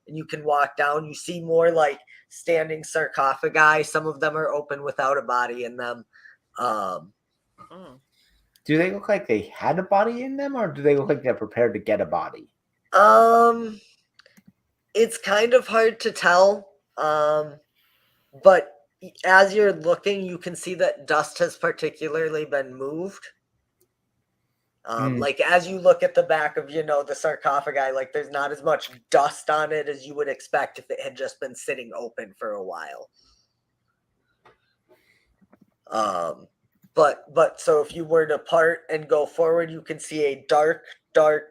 and you can walk down. You see more like standing sarcophagi. Some of them are open without a body in them. Do they look like they had a body in them, or do they look like they're prepared to get a body? It's kind of hard to tell. But as you're looking, you can see that dust has particularly been moved. Like as you look at the back of, the sarcophagi, like there's not as much dust on it as you would expect if it had just been sitting open for a while. But so if you were to part and go forward, you can see a dark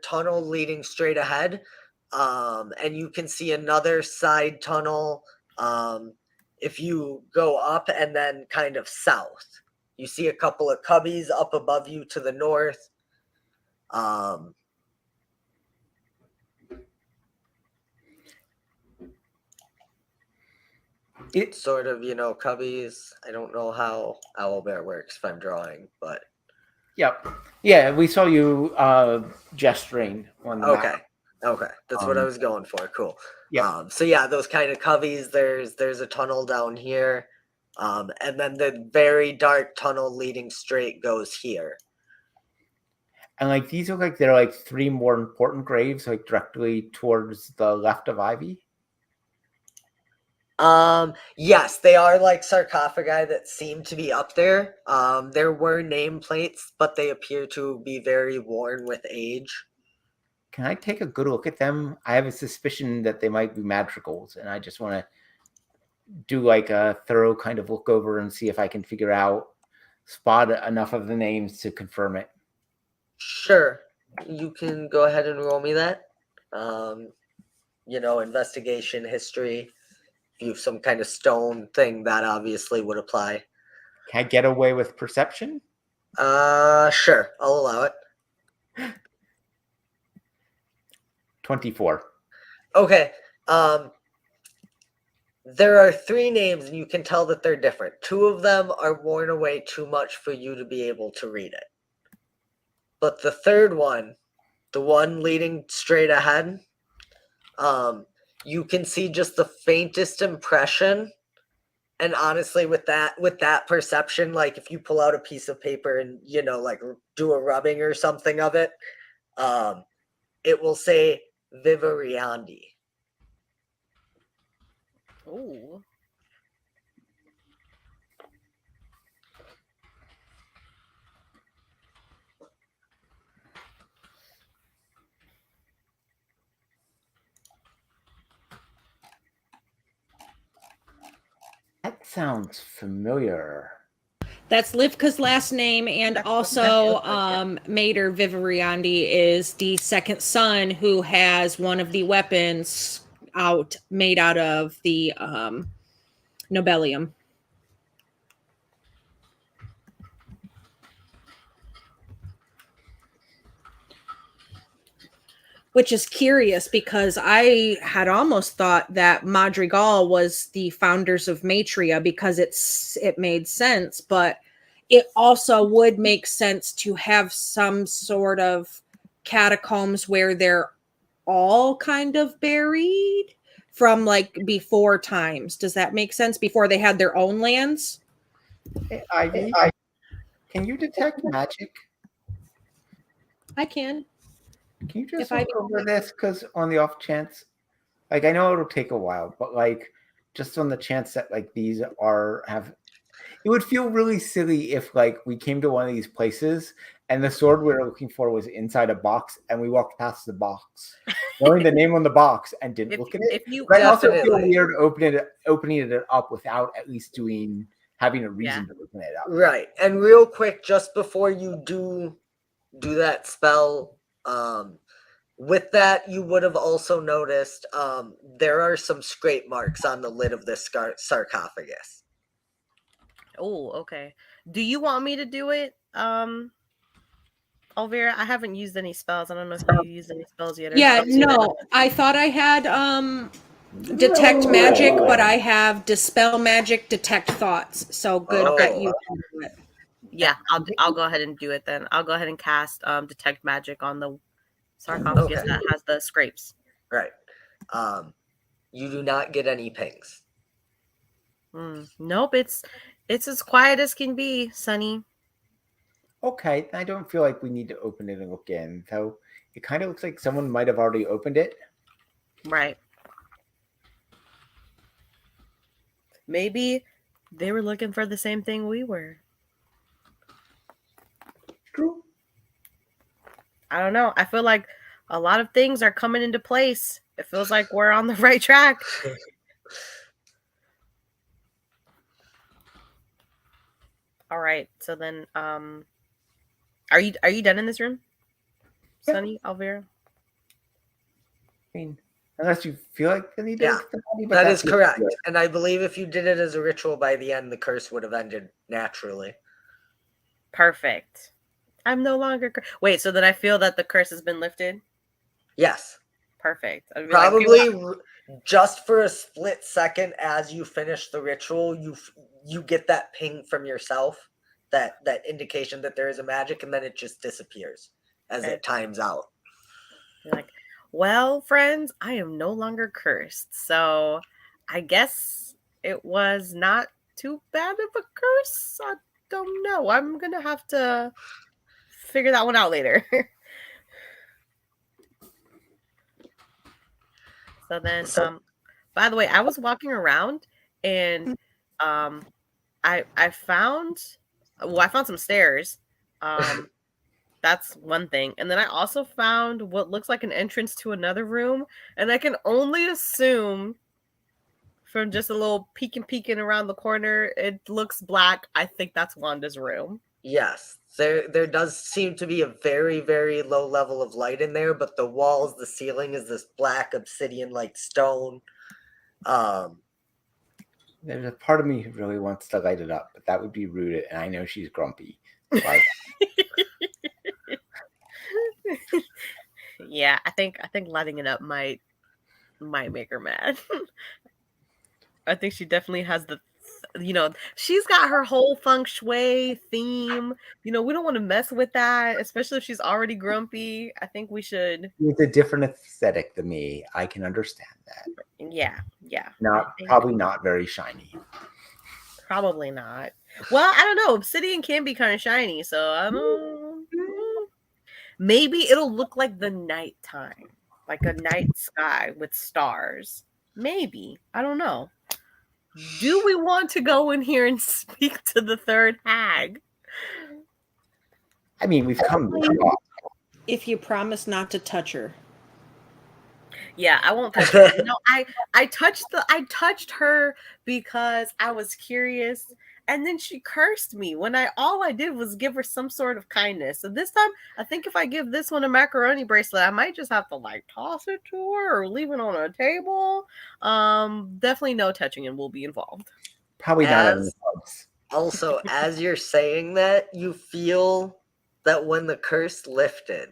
tunnel leading straight ahead. And you can see another side tunnel. If you go up and then kind of south, you see a couple of cubbies up above you to the north. It's sort of, cubbies. I don't know how Owlbear works if I'm drawing, but. Yep. Yeah, we saw you gesturing on the map. Okay. That's what I was going for. Cool. Yeah. So yeah, those kind of cubbies, there's a tunnel down here. And then the very dark tunnel leading straight goes here. And like these look like they're like 3 more important graves, like directly towards the left of Ivy. Yes, they are like sarcophagi that seem to be up there. There were nameplates, but they appear to be very worn with age. Can I take a good look at them? I have a suspicion that they might be madrigals, and I just want to do like a thorough kind of look over and see if I can spot enough of the names to confirm it. Sure. You can go ahead and roll me that. Investigation, history. If you have some kind of stone thing, that obviously would apply. Can I get away with perception? Sure. I'll allow it. 24. Okay. There are 3 names, and you can tell that they're different. 2 of them are worn away too much for you to be able to read it. But the third one, the one leading straight ahead, you can see just the faintest impression. And honestly, with that perception, like if you pull out a piece of paper and, like do a rubbing or something of it, it will say Vivariandi. Ooh. sounds familiar. That's Livka's last name, and also Mater Vivariandi is the second son who has one of the weapons made out of the Nobelium. Which is curious because I had almost thought that Madrigal was the founders of Matria because it made sense, but it also would make sense to have some sort of catacombs where they're all kind of buried from like before times. Does that make sense? Before they had their own lands? Hey, Ivy, can you detect magic? I can. Can you just look over this? Because on the off chance, like I know it'll take a while, but like just on the chance that like these it would feel really silly if like we came to one of these places and the sword we were looking for was inside a box and we walked past the box, knowing the name on the box and didn't look at it. But I also feel weird opening it up without at least having a reason to open it up. Right. And real quick, just before you do that spell, with that, you would have also noticed there are some scrape marks on the lid of this sarcophagus. Oh, okay. Do you want me to do it, Elvira? I haven't used any spells. I don't know if you used any spells yet. No. I thought I had detect magic, but I have dispel magic, detect thoughts. So good that you do it. Yeah, I'll go ahead and do it then. I'll go ahead and cast detect magic on the sarcophagus that has the scrapes. Right. You do not get any pings. Nope, it's as quiet as can be, Sonny. Okay, I don't feel like we need to open it and look in. So it kind of looks like someone might have already opened it. Right. Maybe they were looking for the same thing we were. True. I don't know. I feel like a lot of things are coming into place. It feels like we're on the right track. All right. So then, are you done in this room, Sonny, Elvira? I mean, unless you feel like they need to. Yeah, that is correct. And I believe if you did it as a ritual by the end, the curse would have ended naturally. Perfect. I'm no longer wait. So then I feel that the curse has been lifted. Yes. Perfect. Probably just for a split second as you finish the ritual, you get that ping from yourself, that indication that there is a magic, and then it just disappears as it times out. You're like, well, friends, I am no longer cursed, so I guess it was not too bad of a curse. I don't know. I'm gonna have to figure that one out later. So then, by the way, I was walking around and I found some stairs. That's one thing. And then I also found what looks like an entrance to another room. And I can only assume from just a little peeking around the corner, it looks black. I think that's Wanda's room. Yes. There does seem to be a very, very low level of light in there, but the walls, the ceiling is this black obsidian-like stone. There's a part of me who really wants to light it up, but that would be rude, and I know she's grumpy. Like, yeah, I think lighting it up might make her mad. I think she definitely has she's got her whole feng shui theme. We don't want to mess with that, especially if she's already grumpy. I think we should. It's a different aesthetic than me. I can understand that. Yeah. Probably not very shiny. Probably not. Well, I don't know. Obsidian can be kind of shiny, so I don't know. Maybe it'll look like the nighttime, like a night sky with stars. Maybe. I don't know. Do we want to go in here and speak to the third hag? I mean, we've come. If you promise not to touch her. Yeah, I won't touch her. I touched her because I was curious, and then she cursed me when all I did was give her some sort of kindness. So this time, I think if I give this one a macaroni bracelet, I might just have to like toss it to her or leave it on a table. Definitely no touching and will be involved. Probably not any As bugs. also, as you're saying that, you feel that when the curse lifted,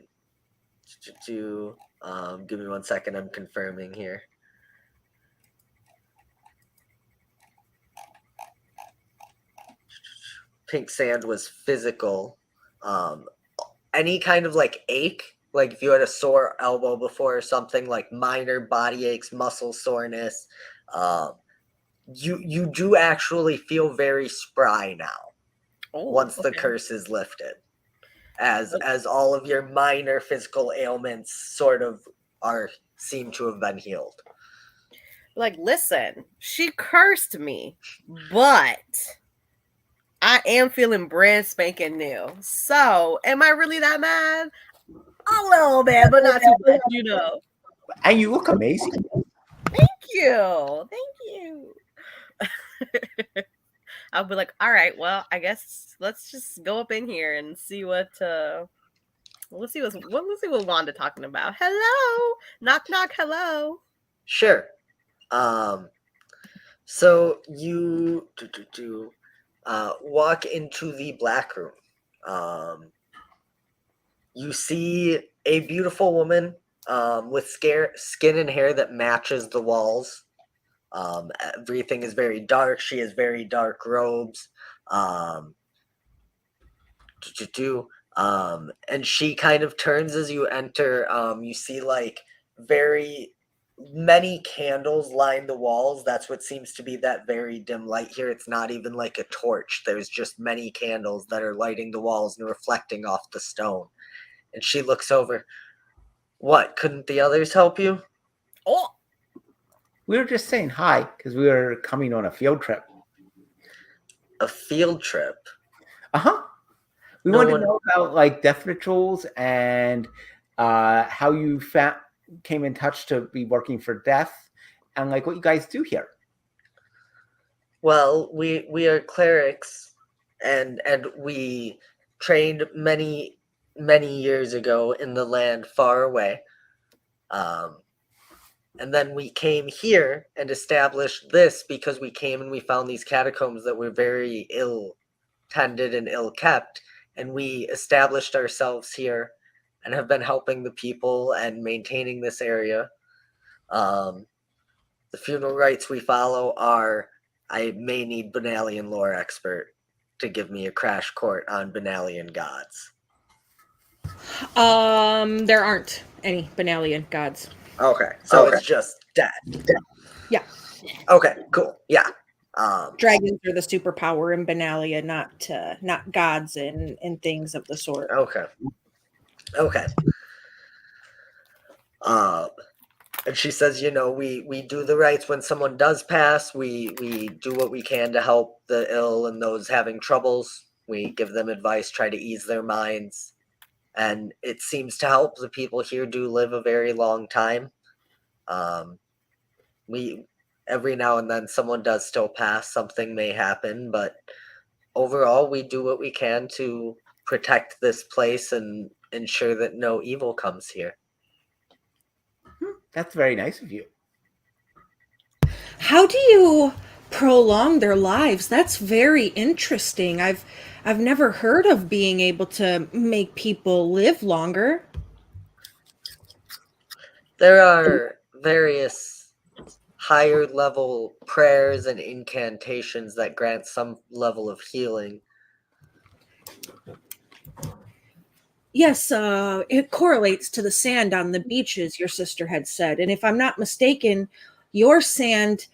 give me 1 second, I'm confirming here. Pink sand was physical. Any kind of like ache, like if you had a sore elbow before or something, like minor body aches, muscle soreness, you do actually feel very spry now once the Okay. curse is lifted, as all of your minor physical ailments sort of seem to have been healed. Like, listen, she cursed me, but I am feeling brand spanking new. So, am I really that mad? A little bit, but not too much, you know. And you look amazing. Thank you. I'll be like, all right, well, I guess let's just go up in here and see what let's see what Wanda talking about. Hello. Knock knock, hello. Sure. So you walk into the black room. You see a beautiful woman with skin and hair that matches the walls. Everything is very dark. She has very dark robes. And she kind of turns as you enter. You see like very many candles line the walls. That's what seems to be that very dim light here. It's not even like a torch. There's just many candles that are lighting the walls and reflecting off the stone. And she looks over. What? Couldn't the others help you? Oh, We were just saying hi because we were coming on a field trip. A field trip? Uh-huh. We No wanted one- to know about like death rituals and how you came in touch to be working for death and like what you guys do here. Well, we are clerics, and we trained many years ago in the land far away. And then we came here and established this because we came and we found these catacombs that were very ill tended and ill kept, and we established ourselves here and have been helping the people and maintaining this area. The funeral rites we follow are, I may need Benalian lore expert to give me a crash course on Benalian gods. There aren't any Benalian gods. Okay, so it's just dead. Yeah. Okay, cool. Yeah. Dragons are the superpower in Benalia, not gods and things of the sort. Okay. And she says, we do the rites when someone does pass. We do what we can to help the ill and those having troubles. We give them advice, try to ease their minds. And it seems to help. The people here do live a very long time. We every now and then someone does still pass. Something may happen, but overall, we do what we can to protect this place and ensure that no evil comes here. That's very nice of you. How do you prolong their lives? That's very interesting. I've never heard of being able to make people live longer. There are various higher level prayers and incantations that grant some level of healing. Yes, it correlates to the sand on the beaches, your sister had said. And if I'm not mistaken, your sand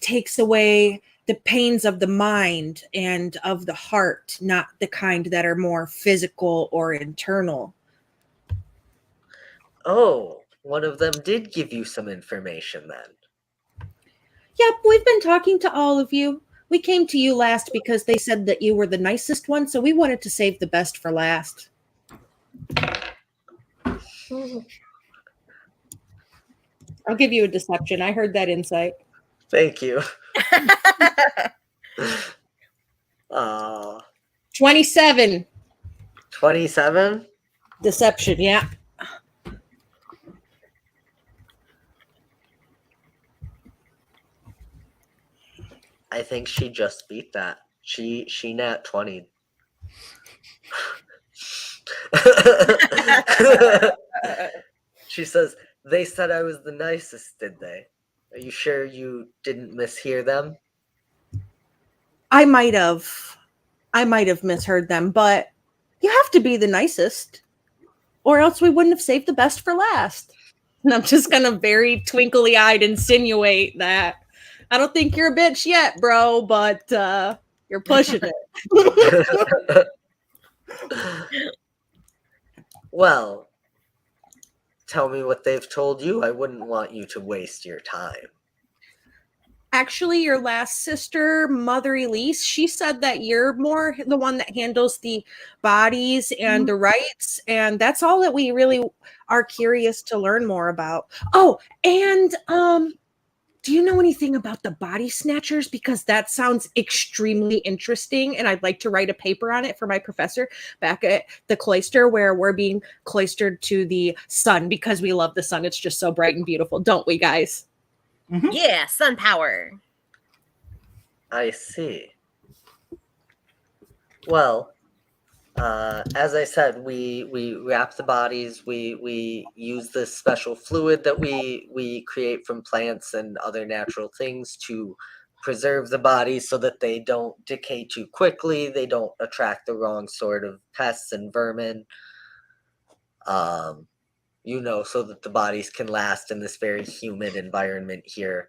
takes away the pains of the mind and of the heart, not the kind that are more physical or internal. Oh, one of them did give you some information then. Yep, we've been talking to all of you. We came to you last because they said that you were the nicest one, so we wanted to save the best for last. I'll give you a deception. I heard that insight. Thank you. 27. 27? Deception, yeah. I think she just beat that. She nat 20. She says, they said I was the nicest, did they? Are you sure you didn't mishear them? I might have misheard them, but you have to be the nicest, or else we wouldn't have saved the best for last. And I'm just gonna very twinkly eyed insinuate that I don't think you're a bitch yet, bro, but you're pushing it. Well, tell me what they've told you. I wouldn't want you to waste your time. Actually, your last sister, Mother Elise, she said that you're more the one that handles the bodies and the rites, and that's all that we really are curious to learn more about. Oh, and do you know anything about the body snatchers? Because that sounds extremely interesting, and I'd like to write a paper on it for my professor back at the cloister, where we're being cloistered to the sun because we love the sun. It's just so bright and beautiful, don't we, guys? Mm-hmm. Yeah, sun power. I see. Well, as I said, we wrap the bodies. We use this special fluid that we create from plants and other natural things to preserve the bodies so that they don't decay too quickly. They don't attract the wrong sort of pests and vermin. So that the bodies can last in this very humid environment here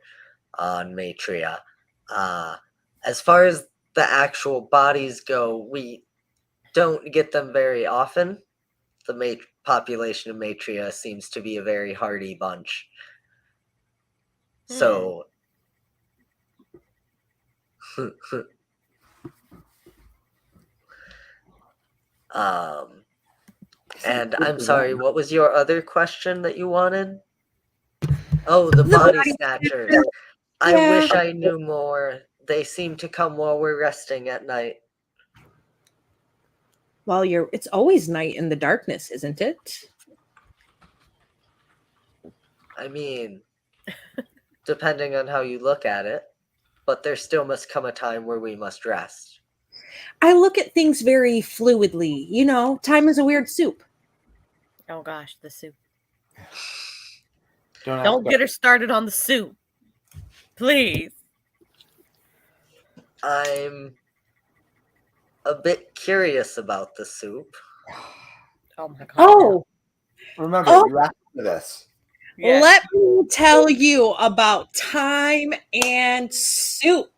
on Matria. As far as the actual bodies go, we don't get them very often. The population of Matria seems to be a very hardy bunch. So, and I'm sorry, what was your other question that you wanted? Oh, the body snatchers. I wish I knew more. They seem to come while we're resting at night. Well, it's always night in the darkness, isn't it? I mean, depending on how you look at it, but there still must come a time where we must rest. I look at things very fluidly. You know, time is a weird soup. Oh gosh, the soup. Don't get her started on the soup. Please. I'm a bit curious about the soup. Oh my god. Oh, remember, you asked for this. Yes. Let me tell you about time and soup.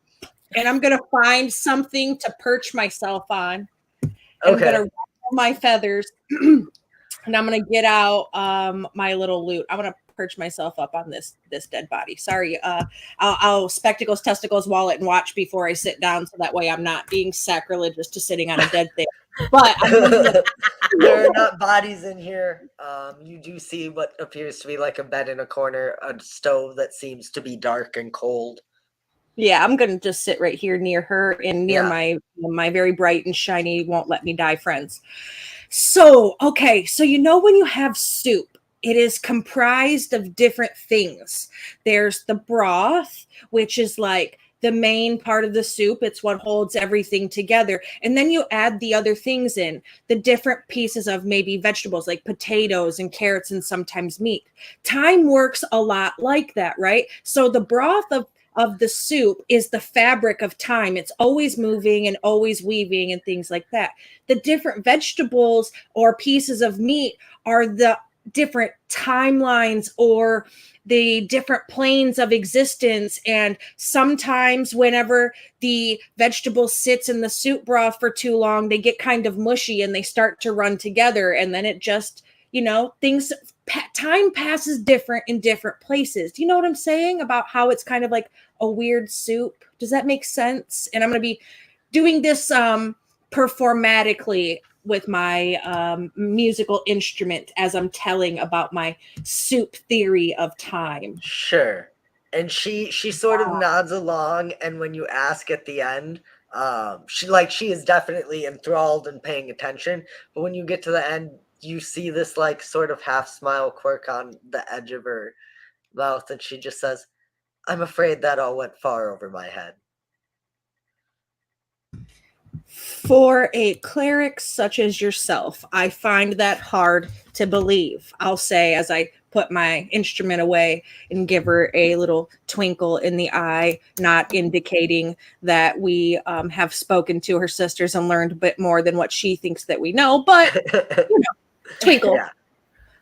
And I'm going to find something to perch myself on. I'm going to ruffle my feathers. And I'm going to get out my little loot. I'm going to perch myself up on this dead body. Sorry. I'll spectacles, testicles, wallet, and watch before I sit down. So that way I'm not being sacrilegious to sitting on a dead thing. But there are not bodies in here. You do see what appears to be like a bed in a corner, a stove that seems to be dark and cold. Yeah, I'm gonna just sit right here near her and near my very bright and shiny won't let me die friends. So, okay, so when you have soup, it is comprised of different things. There's the broth, which is like the main part of the soup. It's what holds everything together. And then you add the other things in, the different pieces of maybe vegetables like potatoes and carrots and sometimes meat. Time works a lot like that, right? So the broth of the soup is the fabric of time. It's always moving and always weaving and things like that. The different vegetables or pieces of meat are the different timelines or the different planes of existence. And sometimes whenever the vegetable sits in the soup broth for too long, they get kind of mushy and they start to run together. And then it just, time passes different in different places. Do you know what I'm saying about how it's kind of like a weird soup? Does that make sense? And I'm going to be doing this performatically with my musical instrument as I'm telling about my soup theory of time. Sure. And she sort of nods along, and when you ask at the end, she is definitely enthralled and paying attention. But when you get to the end, you see this like sort of half smile quirk on the edge of her mouth, and she just says, "I'm afraid that all went far over my head." For a cleric such as yourself, I find that hard to believe, I'll say, as I put my instrument away and give her a little twinkle in the eye, not indicating that we have spoken to her sisters and learned a bit more than what she thinks that we know, but twinkle. Yeah.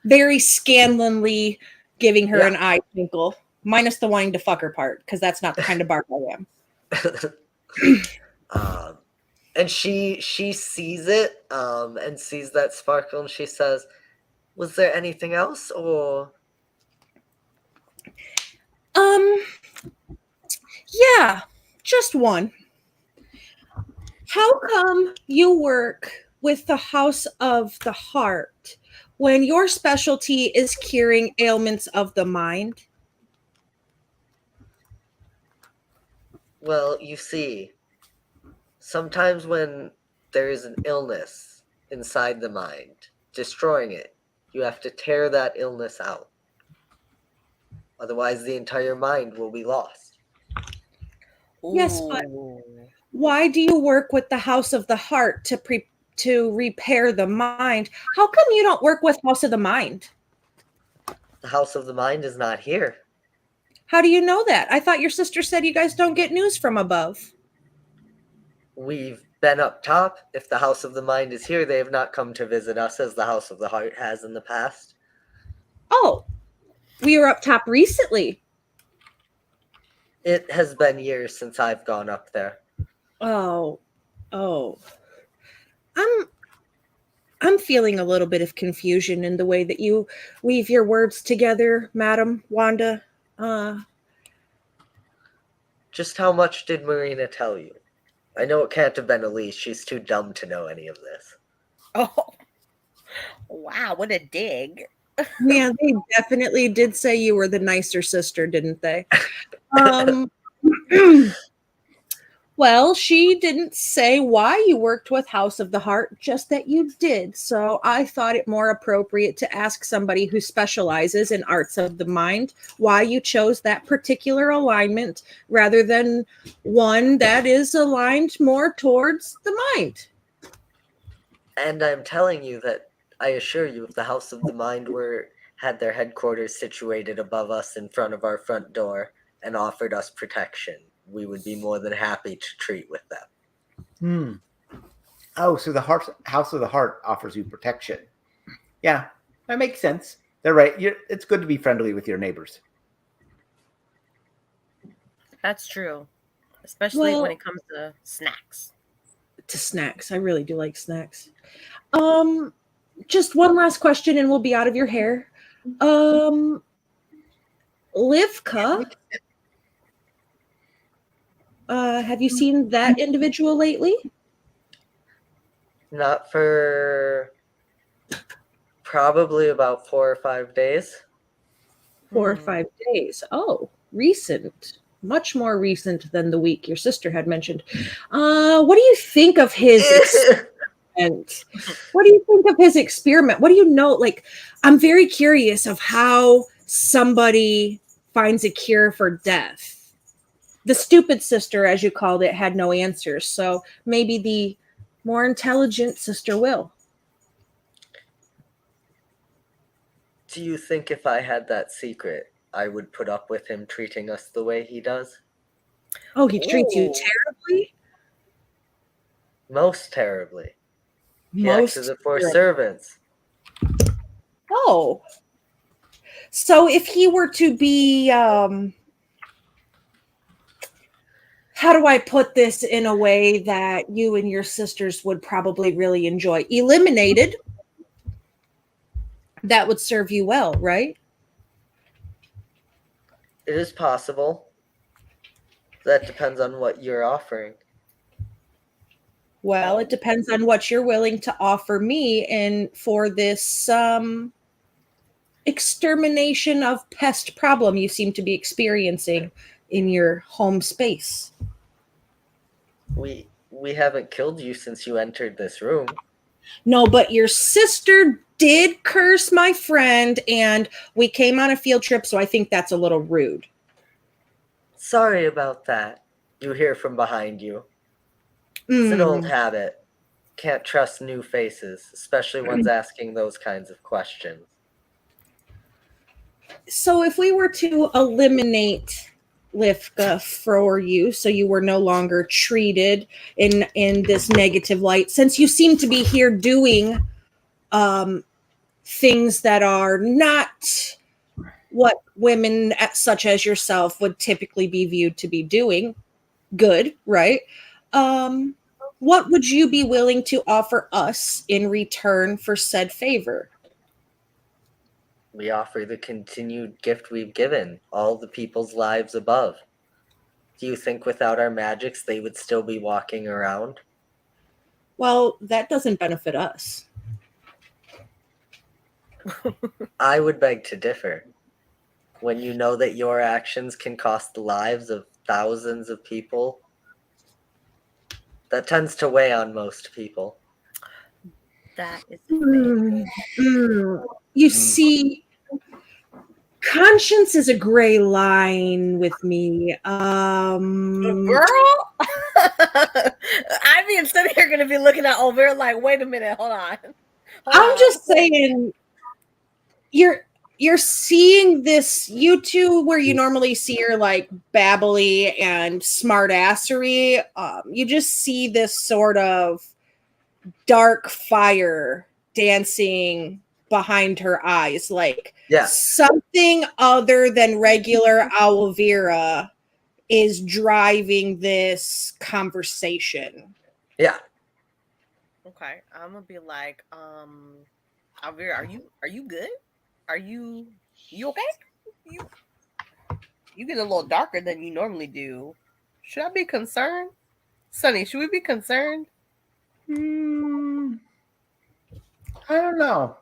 Very Scanlanly giving her Yeah. an eye twinkle, minus the wanting to fuck her part, because that's not the kind of bark I am. And she sees it and sees that sparkle, and she says, "Was there anything else, or?" Yeah, just one. How come you work with the House of the Heart when your specialty is curing ailments of the mind? Well, you see, sometimes when there is an illness inside the mind, destroying it, you have to tear that illness out. Otherwise, the entire mind will be lost. Yes, but Ooh. why do you work with the House of the Heart to repair the mind? How come you don't work with House of the Mind? The house of the mind is not here. How do you know that? I thought your sister said you guys don't get news from above. We've been up top. If the house of the mind is here, they have not come to visit us as the house of the heart has in the past. Oh, we were up top recently. It has been years since I've gone up there. Oh. I'm feeling a little bit of confusion in the way that you weave your words together, Madam Wanda. Just how much did Marina tell you? I know it can't have been Elise. She's too dumb to know any of this. Oh, wow, what a dig. Yeah, they definitely did say you were the nicer sister, didn't they? Well, she didn't say why you worked with House of the Heart, just that you did. So I thought it more appropriate to ask somebody who specializes in arts of the mind why you chose that particular alignment rather than one that is aligned more towards the mind. And I'm telling you that I assure you, if the House of the Mind had their headquarters situated above us in front of our front door and offered us protection, we would be more than happy to treat with them. Oh, so the House of the Heart offers you protection. Yeah, that makes sense. They're right. It's good to be friendly with your neighbors. That's true. Especially Well, when it comes to snacks. to snacks. I really do like snacks. Just one last question and we'll be out of your hair. Livka, have you seen that individual lately? Not for probably about 4 or 5 days. 4 or 5 days. Oh, recent. Much more recent than the week your sister had mentioned. What do you think of his experiment? What do you think of his experiment? What do you know? Like, I'm very curious of how somebody finds a cure for death. The stupid sister, as you called it, had no answers. So maybe the more intelligent sister will. Do you think if I had that secret, I would put up with him treating us the way he does? Oh, he treats you Ooh. terribly? Most terribly. He Most acts as if we're terribly. servants. Oh. So if he were to be, how do I put this in a way that you and your sisters would probably really enjoy? Eliminated, that would serve you well, right? It is possible. That depends on what you're offering. Well, it depends on what you're willing to offer me and for this extermination of pest problem you seem to be experiencing in your home space. We haven't killed you since you entered this room. No, but your sister did curse my friend, and we came on a field trip, so I think that's a little rude. Sorry about that. You hear from behind you. It's an old habit. Can't trust new faces, especially ones asking those kinds of questions. So if we were to eliminate Lifka for you, so you were no longer treated in this negative light, since you seem to be here doing things that are not what women such as yourself would typically be viewed to be doing, good, right? What would you be willing to offer us in return for said favor? We offer the continued gift we've given, all the people's lives above. Do you think without our magics they would still be walking around? Well, that doesn't benefit us. I would beg to differ. When you know that your actions can cost the lives of thousands of people, that tends to weigh on most people. That is You see, conscience is a gray line with me. girl. I mean, instead of you're gonna be looking at over like, wait a minute, hold on. I'm just saying, you're seeing this, you two, where you normally see your like babbly and smartassery. You just see this sort of dark fire dancing behind her eyes, like something other than regular Alvira is driving this conversation. Yeah. Okay, I'm gonna be like, Alvira, are you good? Are you okay? You get a little darker than you normally do. Should I be concerned? Sunny, should we be concerned? I don't know.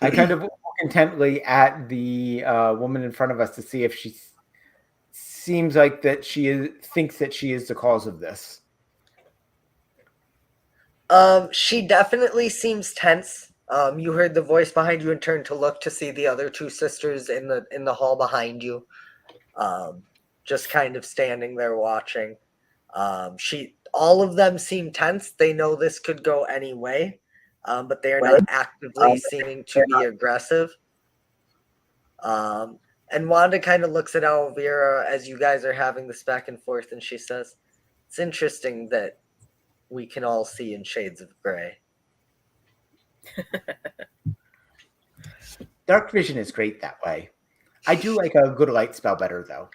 I kind of look intently at the woman in front of us to see if she seems like that thinks that she is the cause of this. She definitely seems tense. You heard the voice behind you and turned to look to see the other two sisters in the hall behind you. Just kind of standing there watching. All of them seem tense. They know this could go any way, but they are not actively seeming to be aggressive. And Wanda kind of looks at Elvira as you guys are having this back and forth, and she says, "It's interesting that we can all see in shades of gray." Dark vision is great that way. I do like a good light spell better, though.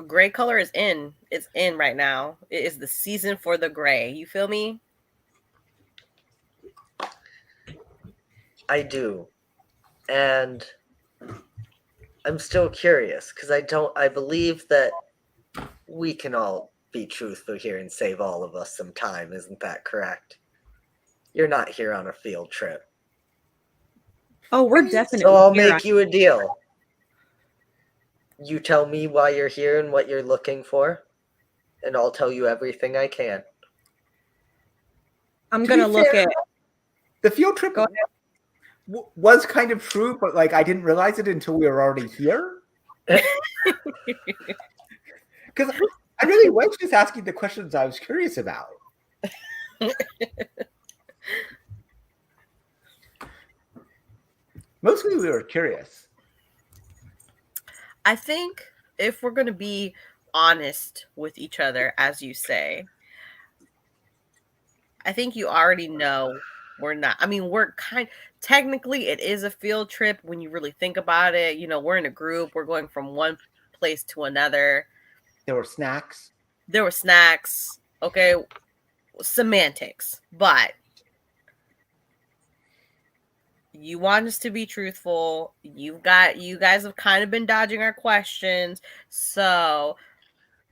Gray color is in. It's in right now. It is the season for the gray. You feel me? I do. And I'm still curious because I believe that we can all be truthful here and save all of us some time. Isn't that correct? You're not here on a field trip. Oh, we're definitely. So I'll make you a deal. You tell me why you're here and what you're looking for, and I'll tell you everything I can. I'm going to look at the field trip. Was kind of true, but like I didn't realize it until we were already here. Because I really was just asking the questions I was curious about. Mostly we were curious. I think if we're going to be honest with each other, as you say, I think you already know we're not. I mean, technically it is a field trip when you really think about it. You know, we're in a group. We're going from one place to another. There were snacks. Okay. Semantics. But you want us to be truthful. You guys have kind of been dodging our questions. So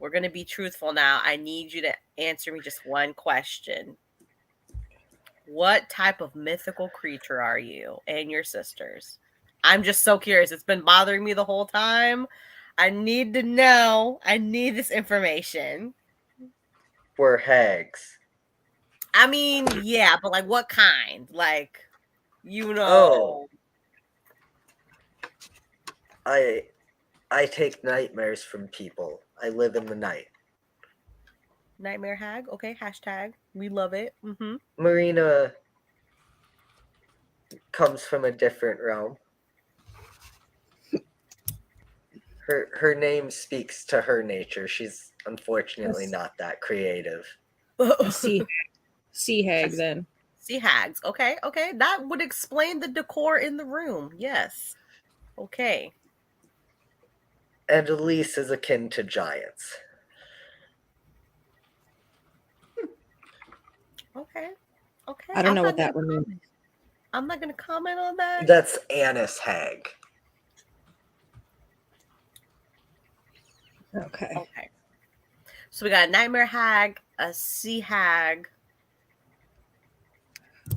We're going to be truthful now. I need you to answer me just one question. What type of mythical creature are you and your sisters? I'm just so curious. It's been bothering me the whole time. I need to know. I need this information. We're hags. I mean, yeah, but like what kind? Like, you know. Oh. I take nightmares from people. I live in the night. Nightmare hag. Okay, hashtag. We love it. Mm-hmm. Marina comes from a different realm. Her name speaks to her nature. She's unfortunately not that creative. Sea hag then. Sea hags. Okay, okay. That would explain the decor in the room. Yes. Okay. And Elise is akin to giants. Okay. Okay. I don't know what that one means. I'm not going to comment on that. That's Annis Hag. Okay. Okay. So we got a nightmare hag, a sea hag,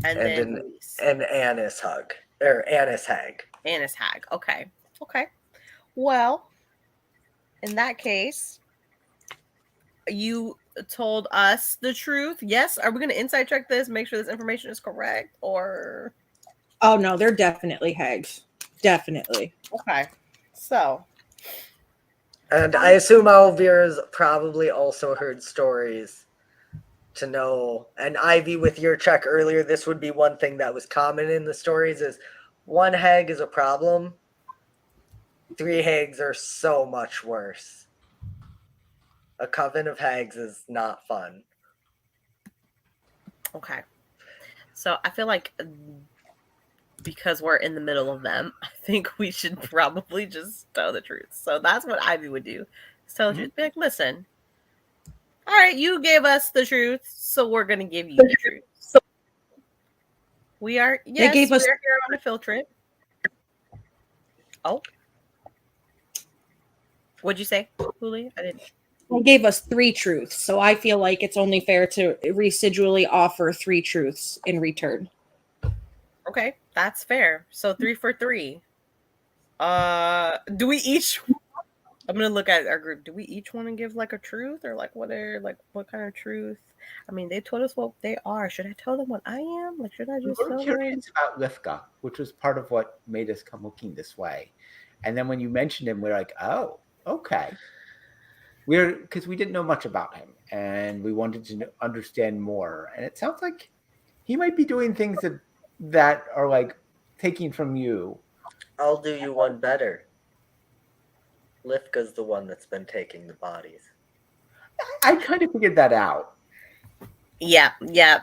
and then an Annis Hug. Or Annis Hag. Annis hag. Okay. Okay. Well, in that case, you told us the truth. Yes. Are we going to inside check this, make sure this information is correct, or? Oh no, they're definitely hags. Definitely. Okay. So. And I assume Alvira's probably also heard stories to know. And Ivy, with your check earlier, this would be one thing that was common in the stories is one hag is a problem. 3 hags are so much worse. A coven of hags is not fun. Okay. So I feel like because we're in the middle of them, I think we should probably just tell the truth. So that's what Ivy would do. Tell the truth. Be like, listen, all right, you gave us the truth, so we're going to give you the truth. So we are, yes, gave us- we're here on a field trip. Oh. What'd you say, Huli? I didn't. They gave us 3 truths, so I feel like it's only fair to residually offer 3 truths in return. Okay, that's fair. So 3 for 3. Do we each? I'm gonna look at our group. Do we each want to give like a truth or like what kind of truth? I mean, they told us what they are. Should I tell them what I am? Like, should I just We were tell them? curious about Lifka, which was part of what made us come looking this way. And then when you mentioned him, we're like, oh, okay. Because we didn't know much about him, and we wanted to understand more. And it sounds like he might be doing things that are like taking from you. I'll do you one better. Lifka's the one that's been taking the bodies. I kind of figured that out. Yeah.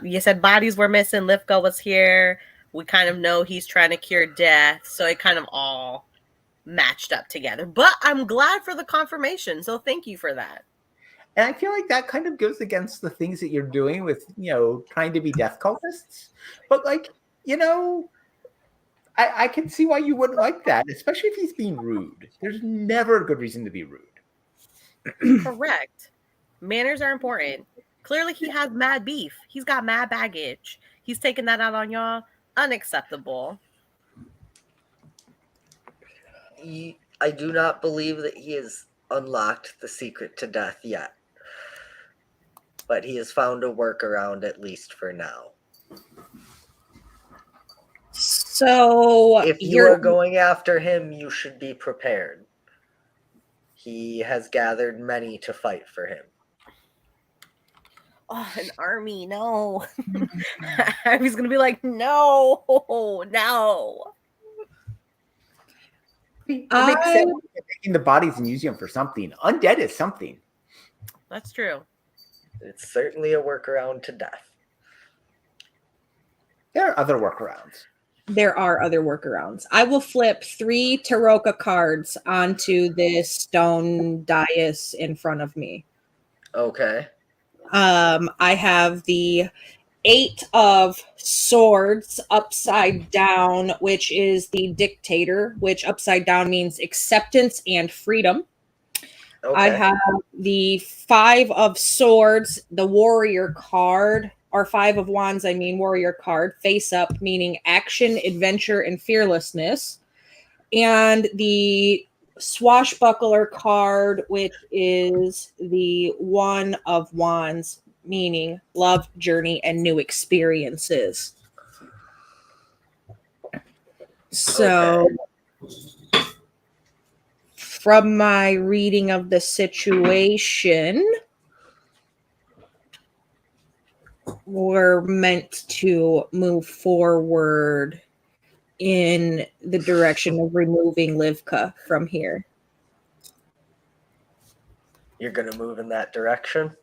You said bodies were missing. Lifka was here. We kind of know he's trying to cure death, so it kind of all matched up together. But I'm glad for the confirmation, so thank you for that. And I feel like that kind of goes against the things that you're doing with, trying to be death cultists. But I can see why you wouldn't like that, especially if he's being rude. There's never a good reason to be rude. Correct. Manners are important. Clearly, he has mad beef. He's got mad baggage. He's taking that out on y'all. Unacceptable. I do not believe that he has unlocked the secret to death yet. But he has found a workaround, at least for now. So if you are going after him, you should be prepared. He has gathered many to fight for him. Oh, an army, no. I was going to be like, no. It makes sense. Taking the bodies and using them for something. Undead is something. That's true. It's certainly a workaround to death. There are other workarounds. There are other workarounds. I will flip 3 Taroka cards onto this stone dais in front of me. Okay. I have the 8 of Swords upside down, which is the Dictator, which upside down means acceptance and freedom. I Okay. have the 5 of Swords, the Warrior card, or 5 of Wands, I mean, Warrior card, face up, meaning action, adventure, and fearlessness. And the Swashbuckler card, which is the 1 of Wands, meaning love, journey, and new experiences. So, from my reading of the situation, we're meant to move forward in the direction of removing Livka from here. You're gonna move in that direction?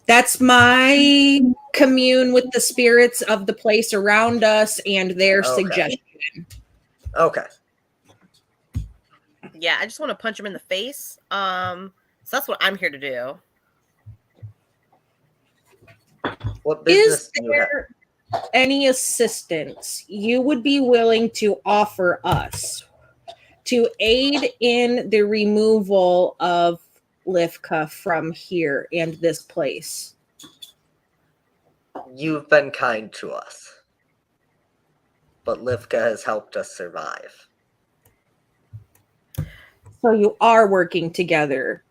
That's my commune with the spirits of the place around us and their suggestion. Okay. Yeah, I just want to punch him in the face. So that's what I'm here to do. What business Is do you have? there any assistance you would be willing to offer us to aid in the removal of Livka from here and this place? You've been kind to us. But Livka has helped us survive. So you are working together.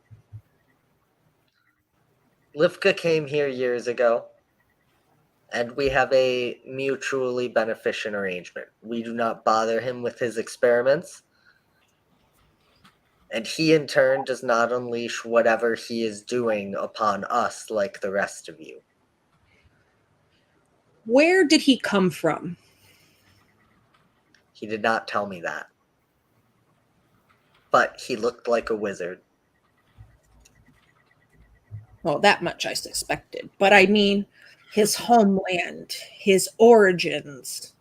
Livka came here years ago, and we have a mutually beneficent arrangement. We do not bother him with his experiments, and he in turn does not unleash whatever he is doing upon us like the rest of you. Where did he come from? He did not tell me that. But he looked like a wizard. Well, that much I suspected. But I mean, his homeland, his origins.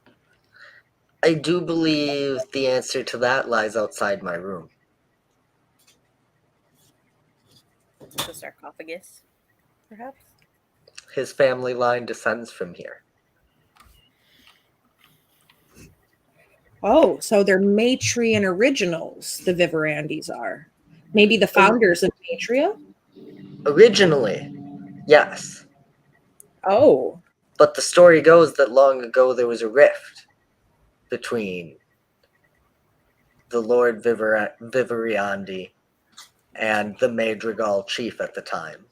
I do believe the answer to that lies outside my room. The sarcophagus, perhaps? His family line descends from here. Oh, so they're Matrian originals, the Viverandis are. Maybe the founders of Matria? Originally, yes. Oh. But the story goes that long ago there was a rift between the Lord Viveriandi and the Madrigal chief at the time.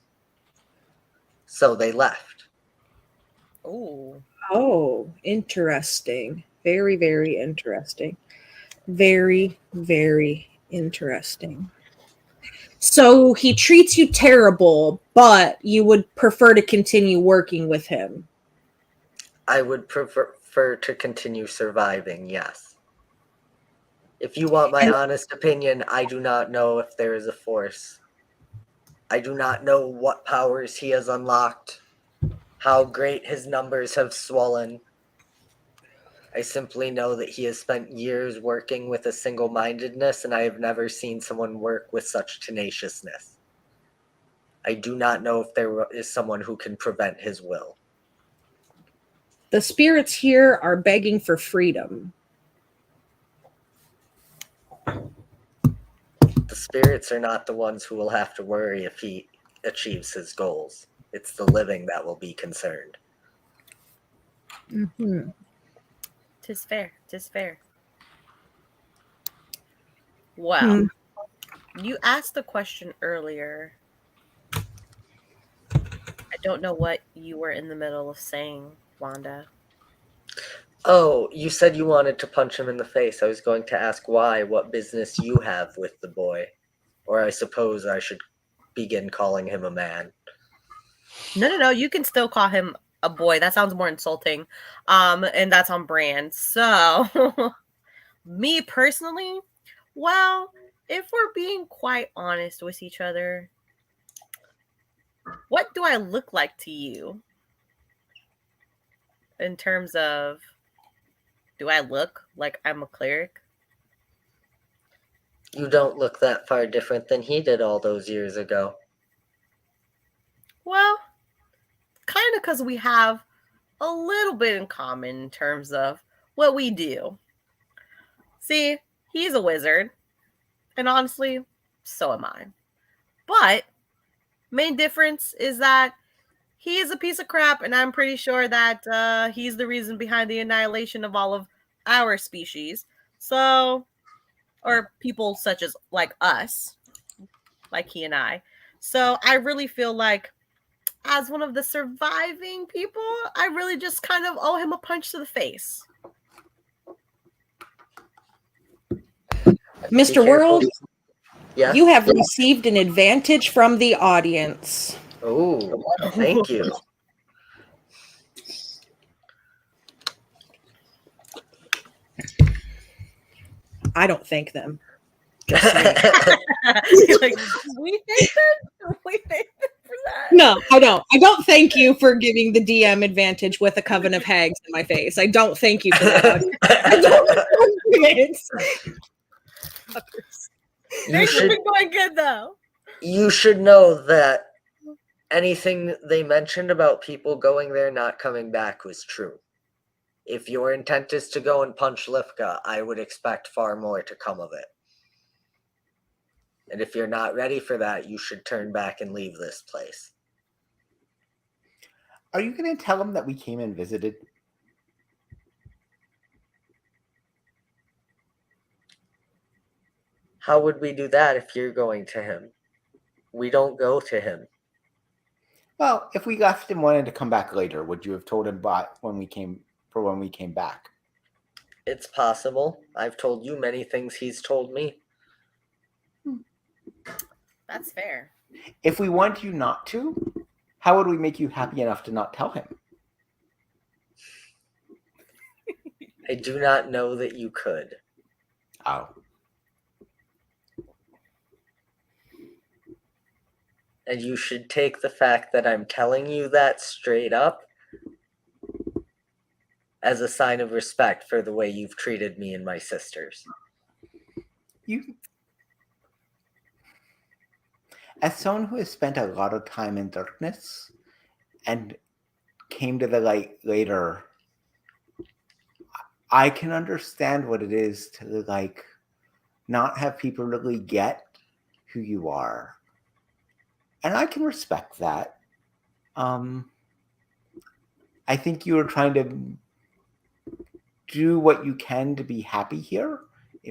So they left. Ooh. Oh, interesting. Very, very interesting. Very, very interesting. So he treats you terrible, but you would prefer to continue working with him. I would prefer to continue surviving, yes. If you want my honest opinion, I do not know if there is a force. I do not know what powers he has unlocked, how great his numbers have swollen. I simply know that he has spent years working with a single-mindedness, and I have never seen someone work with such tenaciousness. I do not know if there is someone who can prevent his will. The spirits here are begging for freedom. The spirits are not the ones who will have to worry if he achieves his goals. It's the living that will be concerned. Mm-hmm. 'Tis fair. 'Tis fair. Well, you asked the question earlier. I don't know what you were in the middle of saying, Wanda. Oh, you said you wanted to punch him in the face. I was going to ask why, what business you have with the boy. Or I suppose I should begin calling him a man. No. You can still call him a boy. That sounds more insulting. And that's on brand. So, me personally, well, if we're being quite honest with each other, what do I look like to you? In terms of, do I look like I'm a cleric? You don't look that far different than he did all those years ago. Well, kind of because we have a little bit in common in terms of what we do. See, he's a wizard, and honestly, so am I. But main difference is that he is a piece of crap, and I'm pretty sure that he's the reason behind the annihilation of all of our species. So, or people such as like us, like he and I. So I really feel like, as one of the surviving people, I really just kind of owe him a punch to the face. Mr. World, Yes. you have received an advantage from the audience. Oh, thank you. I don't thank them. You're like, we thank them? We thank them for that? No, I don't. I don't thank you for giving the DM advantage with a coven of hags in my face. I don't thank you for that. I don't. They've been going good though. You should know that anything they mentioned about people going there not coming back was true. If your intent is to go and punch Lifka, I would expect far more to come of it. And if you're not ready for that, you should turn back and leave this place. Are you going to tell him that we came and visited? How would we do that if you're going to him? We don't go to him. Well, if we left and wanted to come back later, would you have told him when we came back? It's possible. I've told you many things he's told me. That's fair. If we want you not to, how would we make you happy enough to not tell him? I do not know that you could. Oh. And you should take the fact that I'm telling you that straight up as a sign of respect for the way you've treated me and my sisters. As someone who has spent a lot of time in darkness and came to the light later, I can understand what it is to not have people really get who you are. And I can respect that. I think you are trying to do what you can to be happy here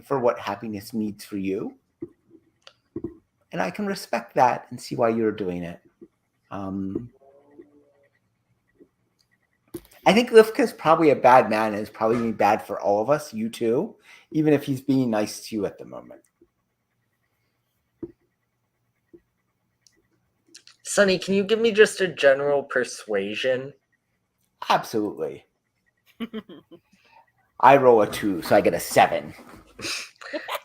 for what happiness means for you. And I can respect that and see why you're doing it. I think Lifka's probably a bad man and is probably being bad for all of us, you too, even if he's being nice to you at the moment. Sonny, can you give me just a general persuasion? Absolutely. I roll a 2, so I get a 7.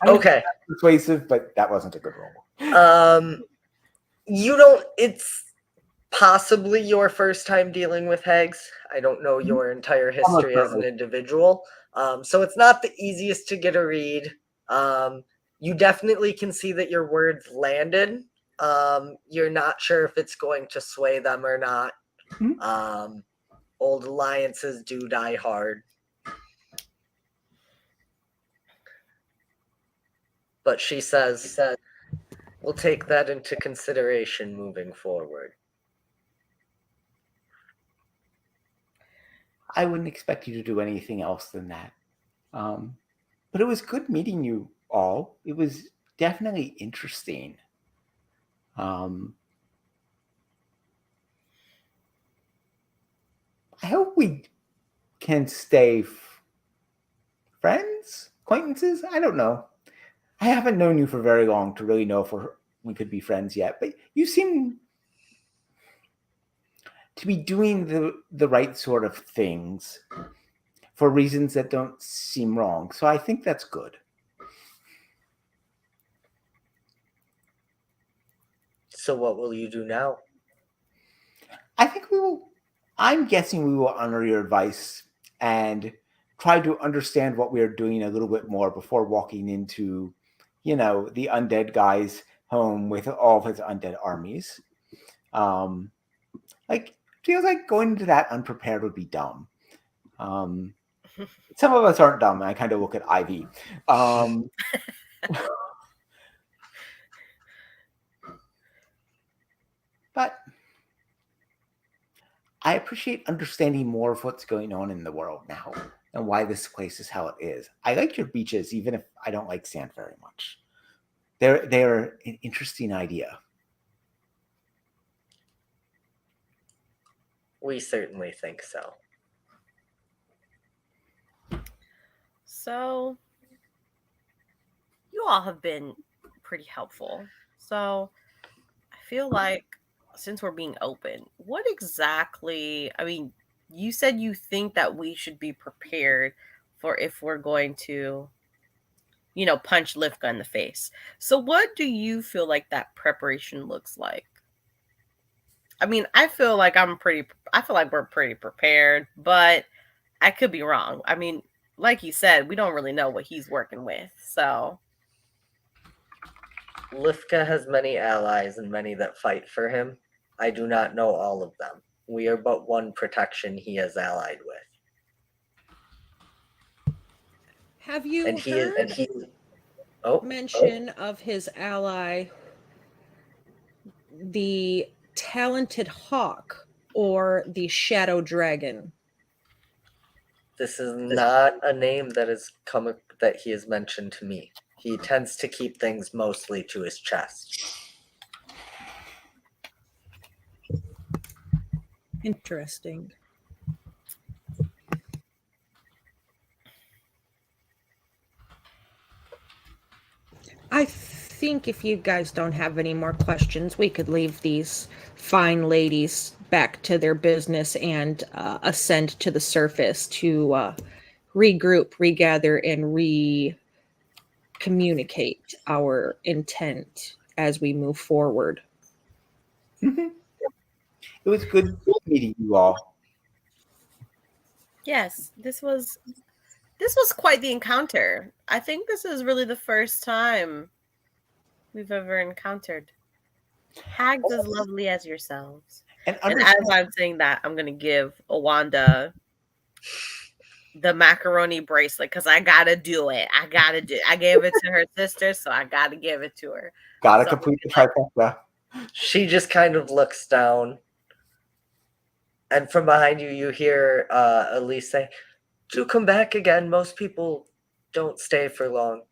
Okay. Persuasive, but that wasn't a good roll. It's possibly your first time dealing with hags. I don't know your entire history as an individual. So it's not the easiest to get a read. You definitely can see that your words landed. You're not sure if it's going to sway them or not. Old alliances do die hard. But she says, we'll take that into consideration moving forward. I wouldn't expect you to do anything else than that. But it was good meeting you all. It was definitely interesting. I hope we can stay friends, acquaintances. I don't know. I haven't known you for very long to really know if we could be friends yet. But you seem to be doing the right sort of things for reasons that don't seem wrong. So I think that's good. So what will you do now? I think I'm guessing we will honor your advice and try to understand what we are doing a little bit more before walking into, the undead guy's home with all of his undead armies. Feels like going into that unprepared would be dumb. Some of us aren't dumb. I kind of look at Ivy. But I appreciate understanding more of what's going on in the world now and why this place is how it is. I like your beaches, even if I don't like sand very much. They're an interesting idea. We certainly think so. So, you all have been pretty helpful. So, I feel like since we're being open, what exactly, I mean, you said you think that we should be prepared for if we're going to, punch Lifka in the face. So, what do you feel like that preparation looks like? I mean, I feel like we're pretty prepared, but I could be wrong. I mean, like you said, we don't really know what he's working with. So, Lifka has many allies and many that fight for him. I do not know all of them. We are but one protection he is allied with. Have you And he is, heard and he, mention of his ally, the talented hawk or the shadow dragon? This is not a name that that he has mentioned to me. He tends to keep things mostly to his chest. Interesting. I think if you guys don't have any more questions, we could leave these fine ladies back to their business and ascend to the surface to regroup, regather, and communicate our intent as we move forward. It was good meeting you all. yes, this was quite the encounter. I think this is really the first time we've ever encountered hags as lovely as yourselves. And And as I'm saying that, I'm gonna give Owanda the macaroni bracelet because I gotta do it. I gave it to her sister, so I gotta give it to her. gotta So, complete the trifecta. She just kind of looks down. And from behind you, you hear Elise say, "Do come back again. Most people don't stay for long."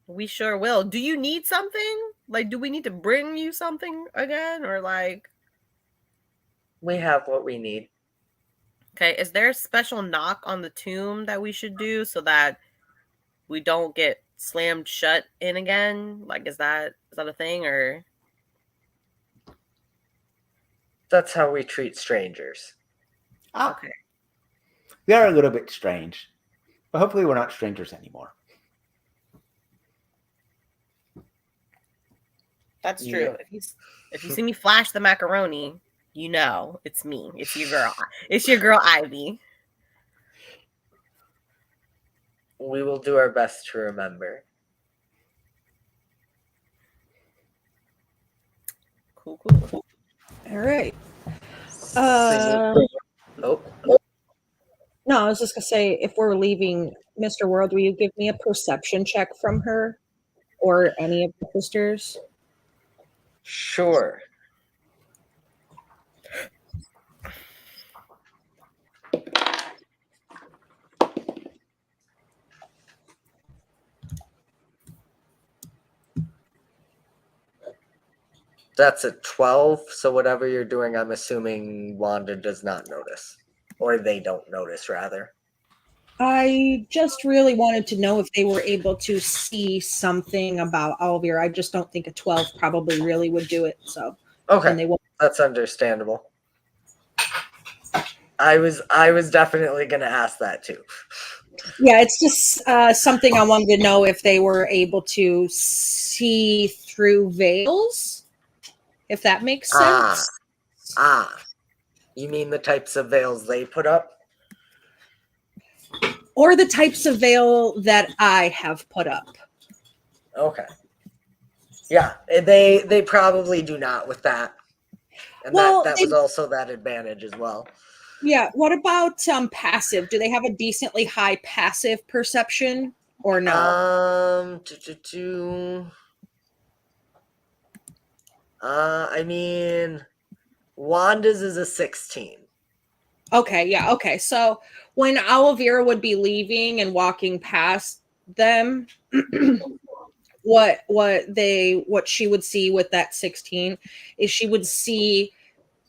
we sure will. Do you need something? Like, do we need to bring you something again? Or like, We have what we need. okay, is there a special knock on the tomb that we should do so that we don't get slammed shut in again? Like, is that a thing or? That's how we treat strangers. Okay. We are a little bit strange, but hopefully we're not strangers anymore. That's Yeah. true. If you see me flash the macaroni, you know it's me. It's your girl. It's your girl Ivy. We will do our best to remember. Cool. All right. Oh, No, I was just gonna say, if we're leaving Mr. World, will you give me a perception check from her or any of the sisters? sure. That's a 12, so whatever you're doing, I'm assuming Wanda does not notice. Or they don't notice, rather. I just really wanted to know if they were able to see something about Oliver. I just don't think a 12 probably really would do it. So Okay, that's understandable. I was definitely going to ask that too. Yeah, it's just something I wanted to know if they were able to see through veils, if that makes sense. You mean the types of veils they put up? Or the types of veil that I have put up. Okay. Yeah, they probably do not with that. And Well, that was also that advantage as well. Yeah, what about passive? Do they have a decently high passive perception or no? I mean, Wanda's is a 16. Okay, yeah, okay. So when Olivera would be leaving and walking past them, what she would see with that 16 is she would see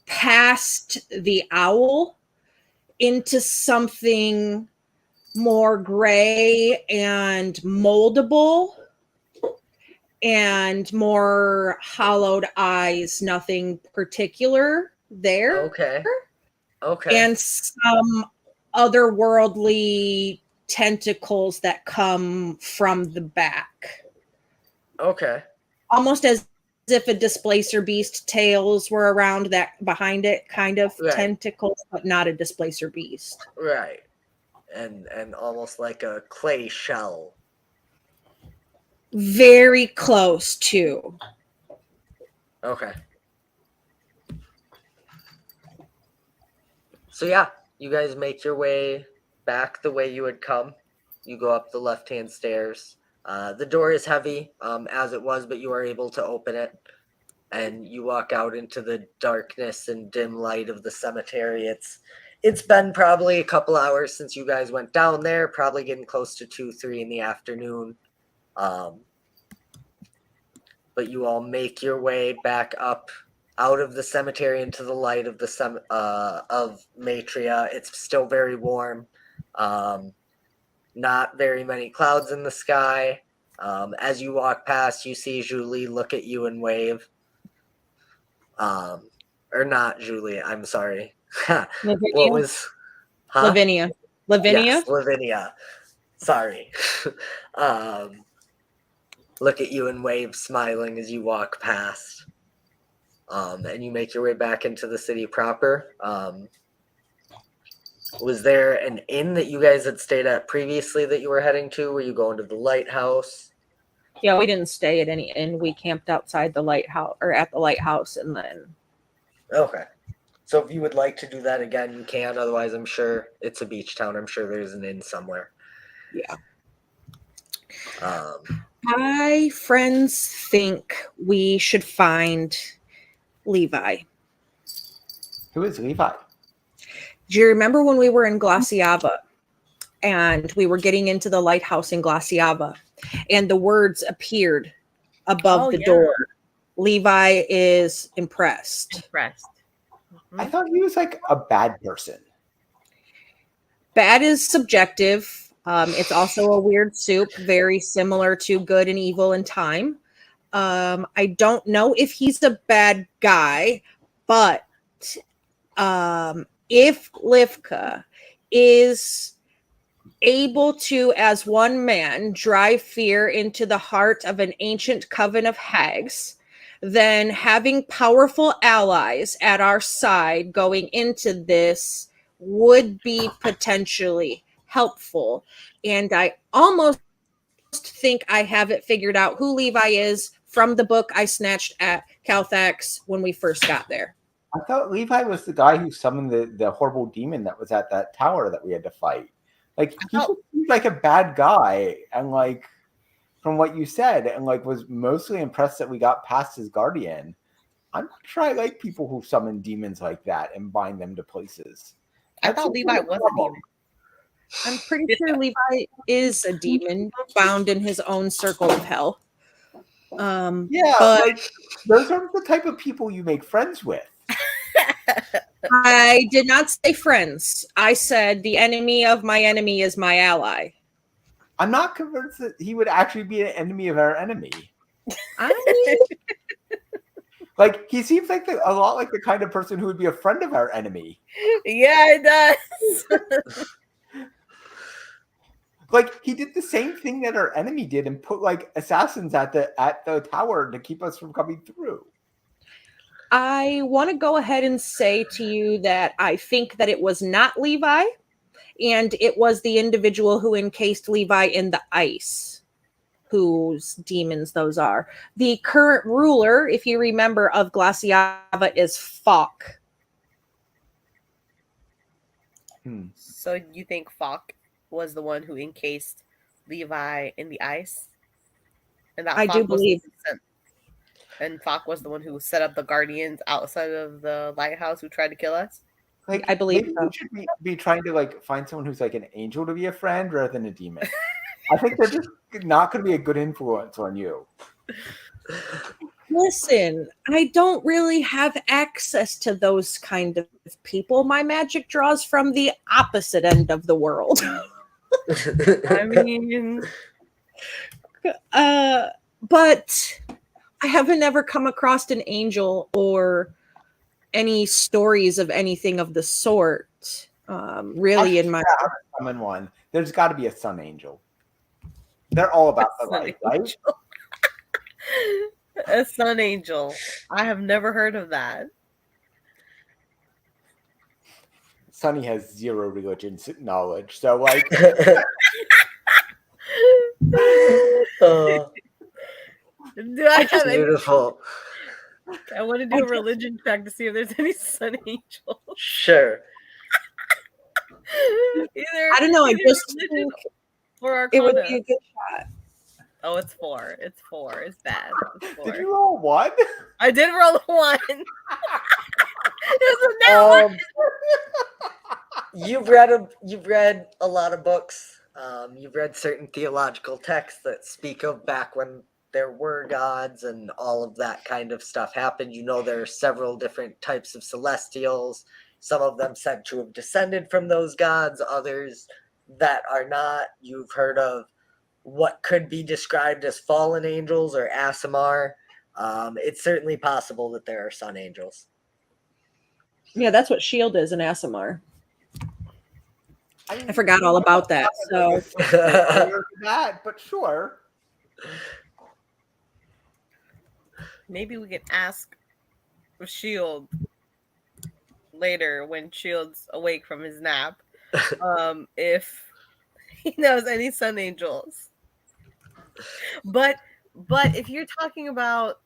past the owl into something more gray and moldable and more hollowed eyes, nothing particular there, Okay. Okay. and some otherworldly tentacles that come from the back, Okay. almost as if a displacer beast tails were around that behind it, kind of Right. tentacles, but not a displacer beast. Right. And almost like a clay shell. Very close to. Okay. So yeah, you guys make your way back the way you had come. You go up the left-hand stairs. The door is heavy, as it was, but you are able to open it. And you walk out into the darkness and dim light of the cemetery. It's been probably a couple hours since you guys went down there, probably getting close to 2, 3 in the afternoon. But you all make your way back up out of the cemetery into the light of the of Matria. It's still very warm. Not very many clouds in the sky. As you walk past, you see Julie look at you and wave. Or not Julie, I'm sorry. Lavinia? What was Lavinia. Yes, Lavinia. Sorry. Look at you and wave, smiling as you walk past. And you make your way back into the city proper. Was there an inn that you guys had stayed at previously that you were heading to? Were you going to the lighthouse? Yeah, we didn't stay at any inn. We camped outside the lighthouse, or at the lighthouse, and then. Okay. So if you would like to do that again, you can. Otherwise, I'm sure it's a beach town. I'm sure there's an inn somewhere. Yeah. Um, My friends think we should find Levi. Who is Levi? Do you remember when we were in Glaciava and we were getting into the lighthouse in Glaciava and the words appeared above the door? Levi is impressed. I thought he was like a bad person. Bad is subjective. It's also a weird soup, very similar to good and evil in time. I don't know if he's a bad guy, but if Livka is able to, as one man, drive fear into the heart of an ancient coven of hags, then having powerful allies at our side going into this would be potentially helpful. And I almost think I have it figured out who Levi is from the book I snatched at Calthax when we first got there. I thought Levi was the guy who summoned the horrible demon that was at that tower that we had to fight. Like, he seemed like a bad guy, and like, from what you said, and like was mostly impressed that we got past his guardian. I'm not sure I like people who summon demons like that and bind them to places. I thought Levi was a demon. I'm pretty sure Levi is a demon bound in his own circle of hell. Yeah, but like, those aren't the type of people you make friends with. I did not say friends. I said the enemy of my enemy is my ally. I'm not convinced that he would actually be an enemy of our enemy. I mean, like, he seems like a lot like the kind of person who would be a friend of our enemy. Yeah, it does. Like, he did the same thing that our enemy did and put like assassins at the tower to keep us from coming through. I want to go ahead and say to you that I think that it was not Levi, and it was the individual who encased Levi in the ice, whose demons those are. The current ruler, if you remember, of Glaciava is Falk. So you think Falk was the one who encased Levi in the ice? And that I Falk do believe. And Falk was the one who set up the guardians outside of the lighthouse who tried to kill us. Like, I believe maybe so. we should be trying to like find someone who's like an angel to be a friend rather than a demon. I think they're just not going to be a good influence on you. Listen, I don't really have access to those kind of people. My magic draws from the opposite end of the world. I mean, but I haven't ever come across an angel or any stories of anything of the sort. Really, in my summon one, there's got to be a sun angel. They're all about the light, right? A sun angel. I have never heard of that. Sunny has zero religion knowledge, so like. Do I have any? Beautiful. I want to do a religion check to see if there's any sun angels. Sure. I don't know. I just think for it would Arcana. be a good shot. Oh, it's 4. It's 4. It's bad. It's 4. Did you roll 1? I did roll a 1. It was a net one. You've read a lot of books. You've read certain theological texts that speak of back when there were gods and all of that kind of stuff happened. You know, there are several different types of celestials. Some of them said to have descended from those gods, others that are not. You've heard of what could be described as fallen angels or Asimar. It's certainly possible that there are sun angels. Yeah, that's what Shield is in Asimar. I forgot all about that. So that, but sure. Maybe we can ask Shield later when Shield's awake from his nap, if he knows any sun angels. But if you're talking about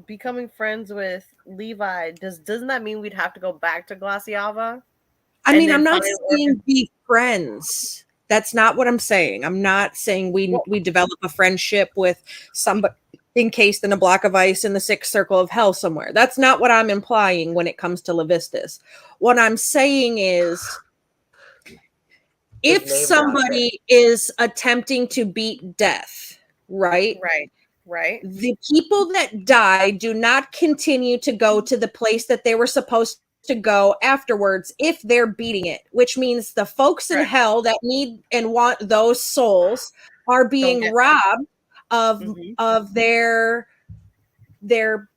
becoming friends with Levi, doesn't that mean we'd have to go back to Glaciava? I mean, I'm not saying be friends. That's not what I'm saying. I'm not saying we develop a friendship with somebody encased in a block of ice in the sixth circle of hell somewhere. That's not what I'm implying when it comes to Levistus. What I'm saying is, if somebody is attempting to beat death, right? The people that die do not continue to go to the place that they were supposed to go afterwards if they're beating it, which means the folks in hell that need and want those souls are being robbed of their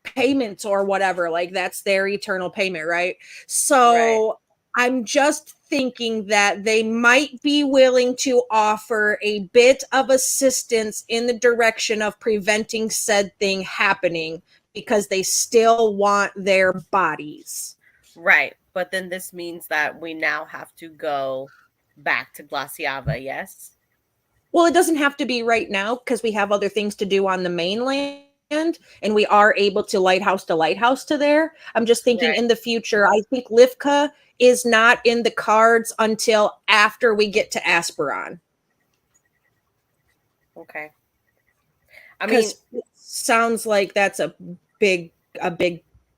payments or whatever. Like, that's their eternal payment, right? So I'm just thinking that they might be willing to offer a bit of assistance in the direction of preventing said thing happening because they still want their bodies. Right. But then this means that we now have to go back to Glaciava, yes? Well, it doesn't have to be right now because we have other things to do on the mainland and we are able to lighthouse to there. I'm just thinking in the future, I think Livka is not in the cards until after we get to Asperon. Okay. I mean, it sounds like that's a big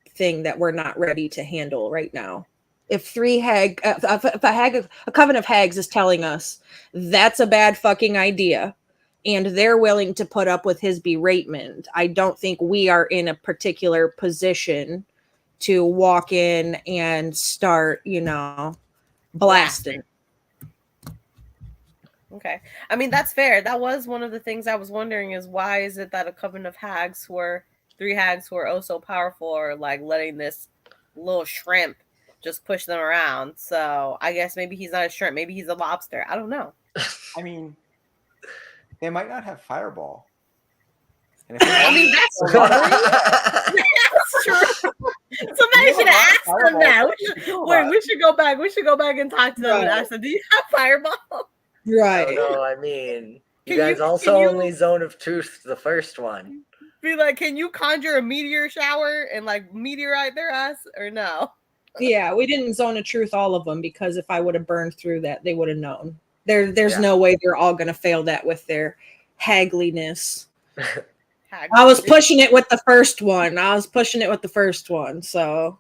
thing that we're not ready to handle right now. If a coven of hags is telling us that's a bad fucking idea and they're willing to put up with his beratement, I don't think we are in a particular position to walk in and start, blasting. Okay. I mean, that's fair. That was one of the things I was wondering is why is it that a coven of hags three hags who are oh so powerful are like letting this little shrimp just push them around. So I guess maybe he's not a shrimp. Maybe he's a lobster. I don't know. I mean, they might not have fireball. I mean, that's true. Somebody should ask them that. We should go back. We should go back and talk to them and ask them, do you have fireball? Right. No, I mean, you guys only Zone of Truth the first one. Be like, can you conjure a meteor shower and like meteorite their ass or no? Yeah, we didn't Zone of Truth all of them because if I would have burned through that, they would have known. There's no way they're all going to fail that with their hagliness. I was pushing it with the first one. So,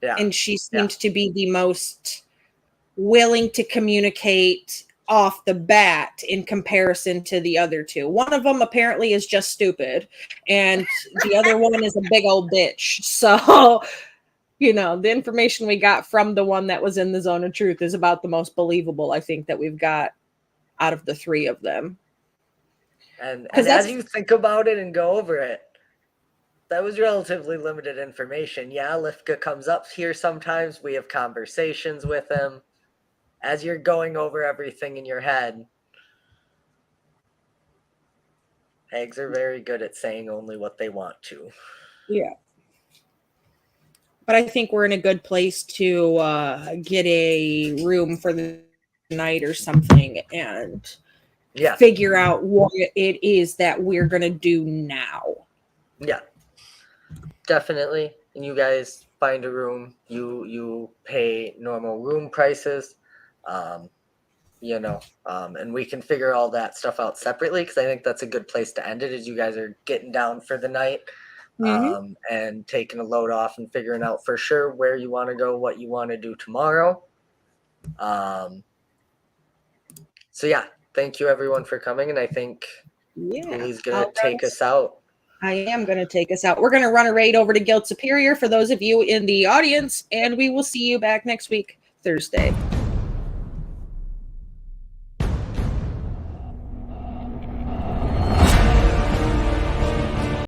Yeah. and she seemed to be the most willing to communicate off the bat in comparison to the other two. One of them apparently is just stupid, and the other one is a big old bitch. So, the information we got from the one that was in the zone of truth is about the most believable, I think, that we've got out of the three of them. And as you think about it and go over it, that was relatively limited information. Yeah, Lifka comes up here sometimes. We have conversations with him. As you're going over everything in your head, hags are very good at saying only what they want to. Yeah. But I think we're in a good place to get a room for the night or something and figure out what it is that we're going to do now. Yeah, definitely. And you guys find a room. You pay normal room prices. And we can figure all that stuff out separately, because I think that's a good place to end it, as you guys are getting down for the night. And taking a load off and figuring out for sure where you want to go, what you want to do tomorrow. So yeah, thank you everyone for coming, and I think Julie's gonna take us out. I am going to take us out. We're going to run a raid over to Guild Superior for those of you in the audience, and we will see you back next week, Thursday.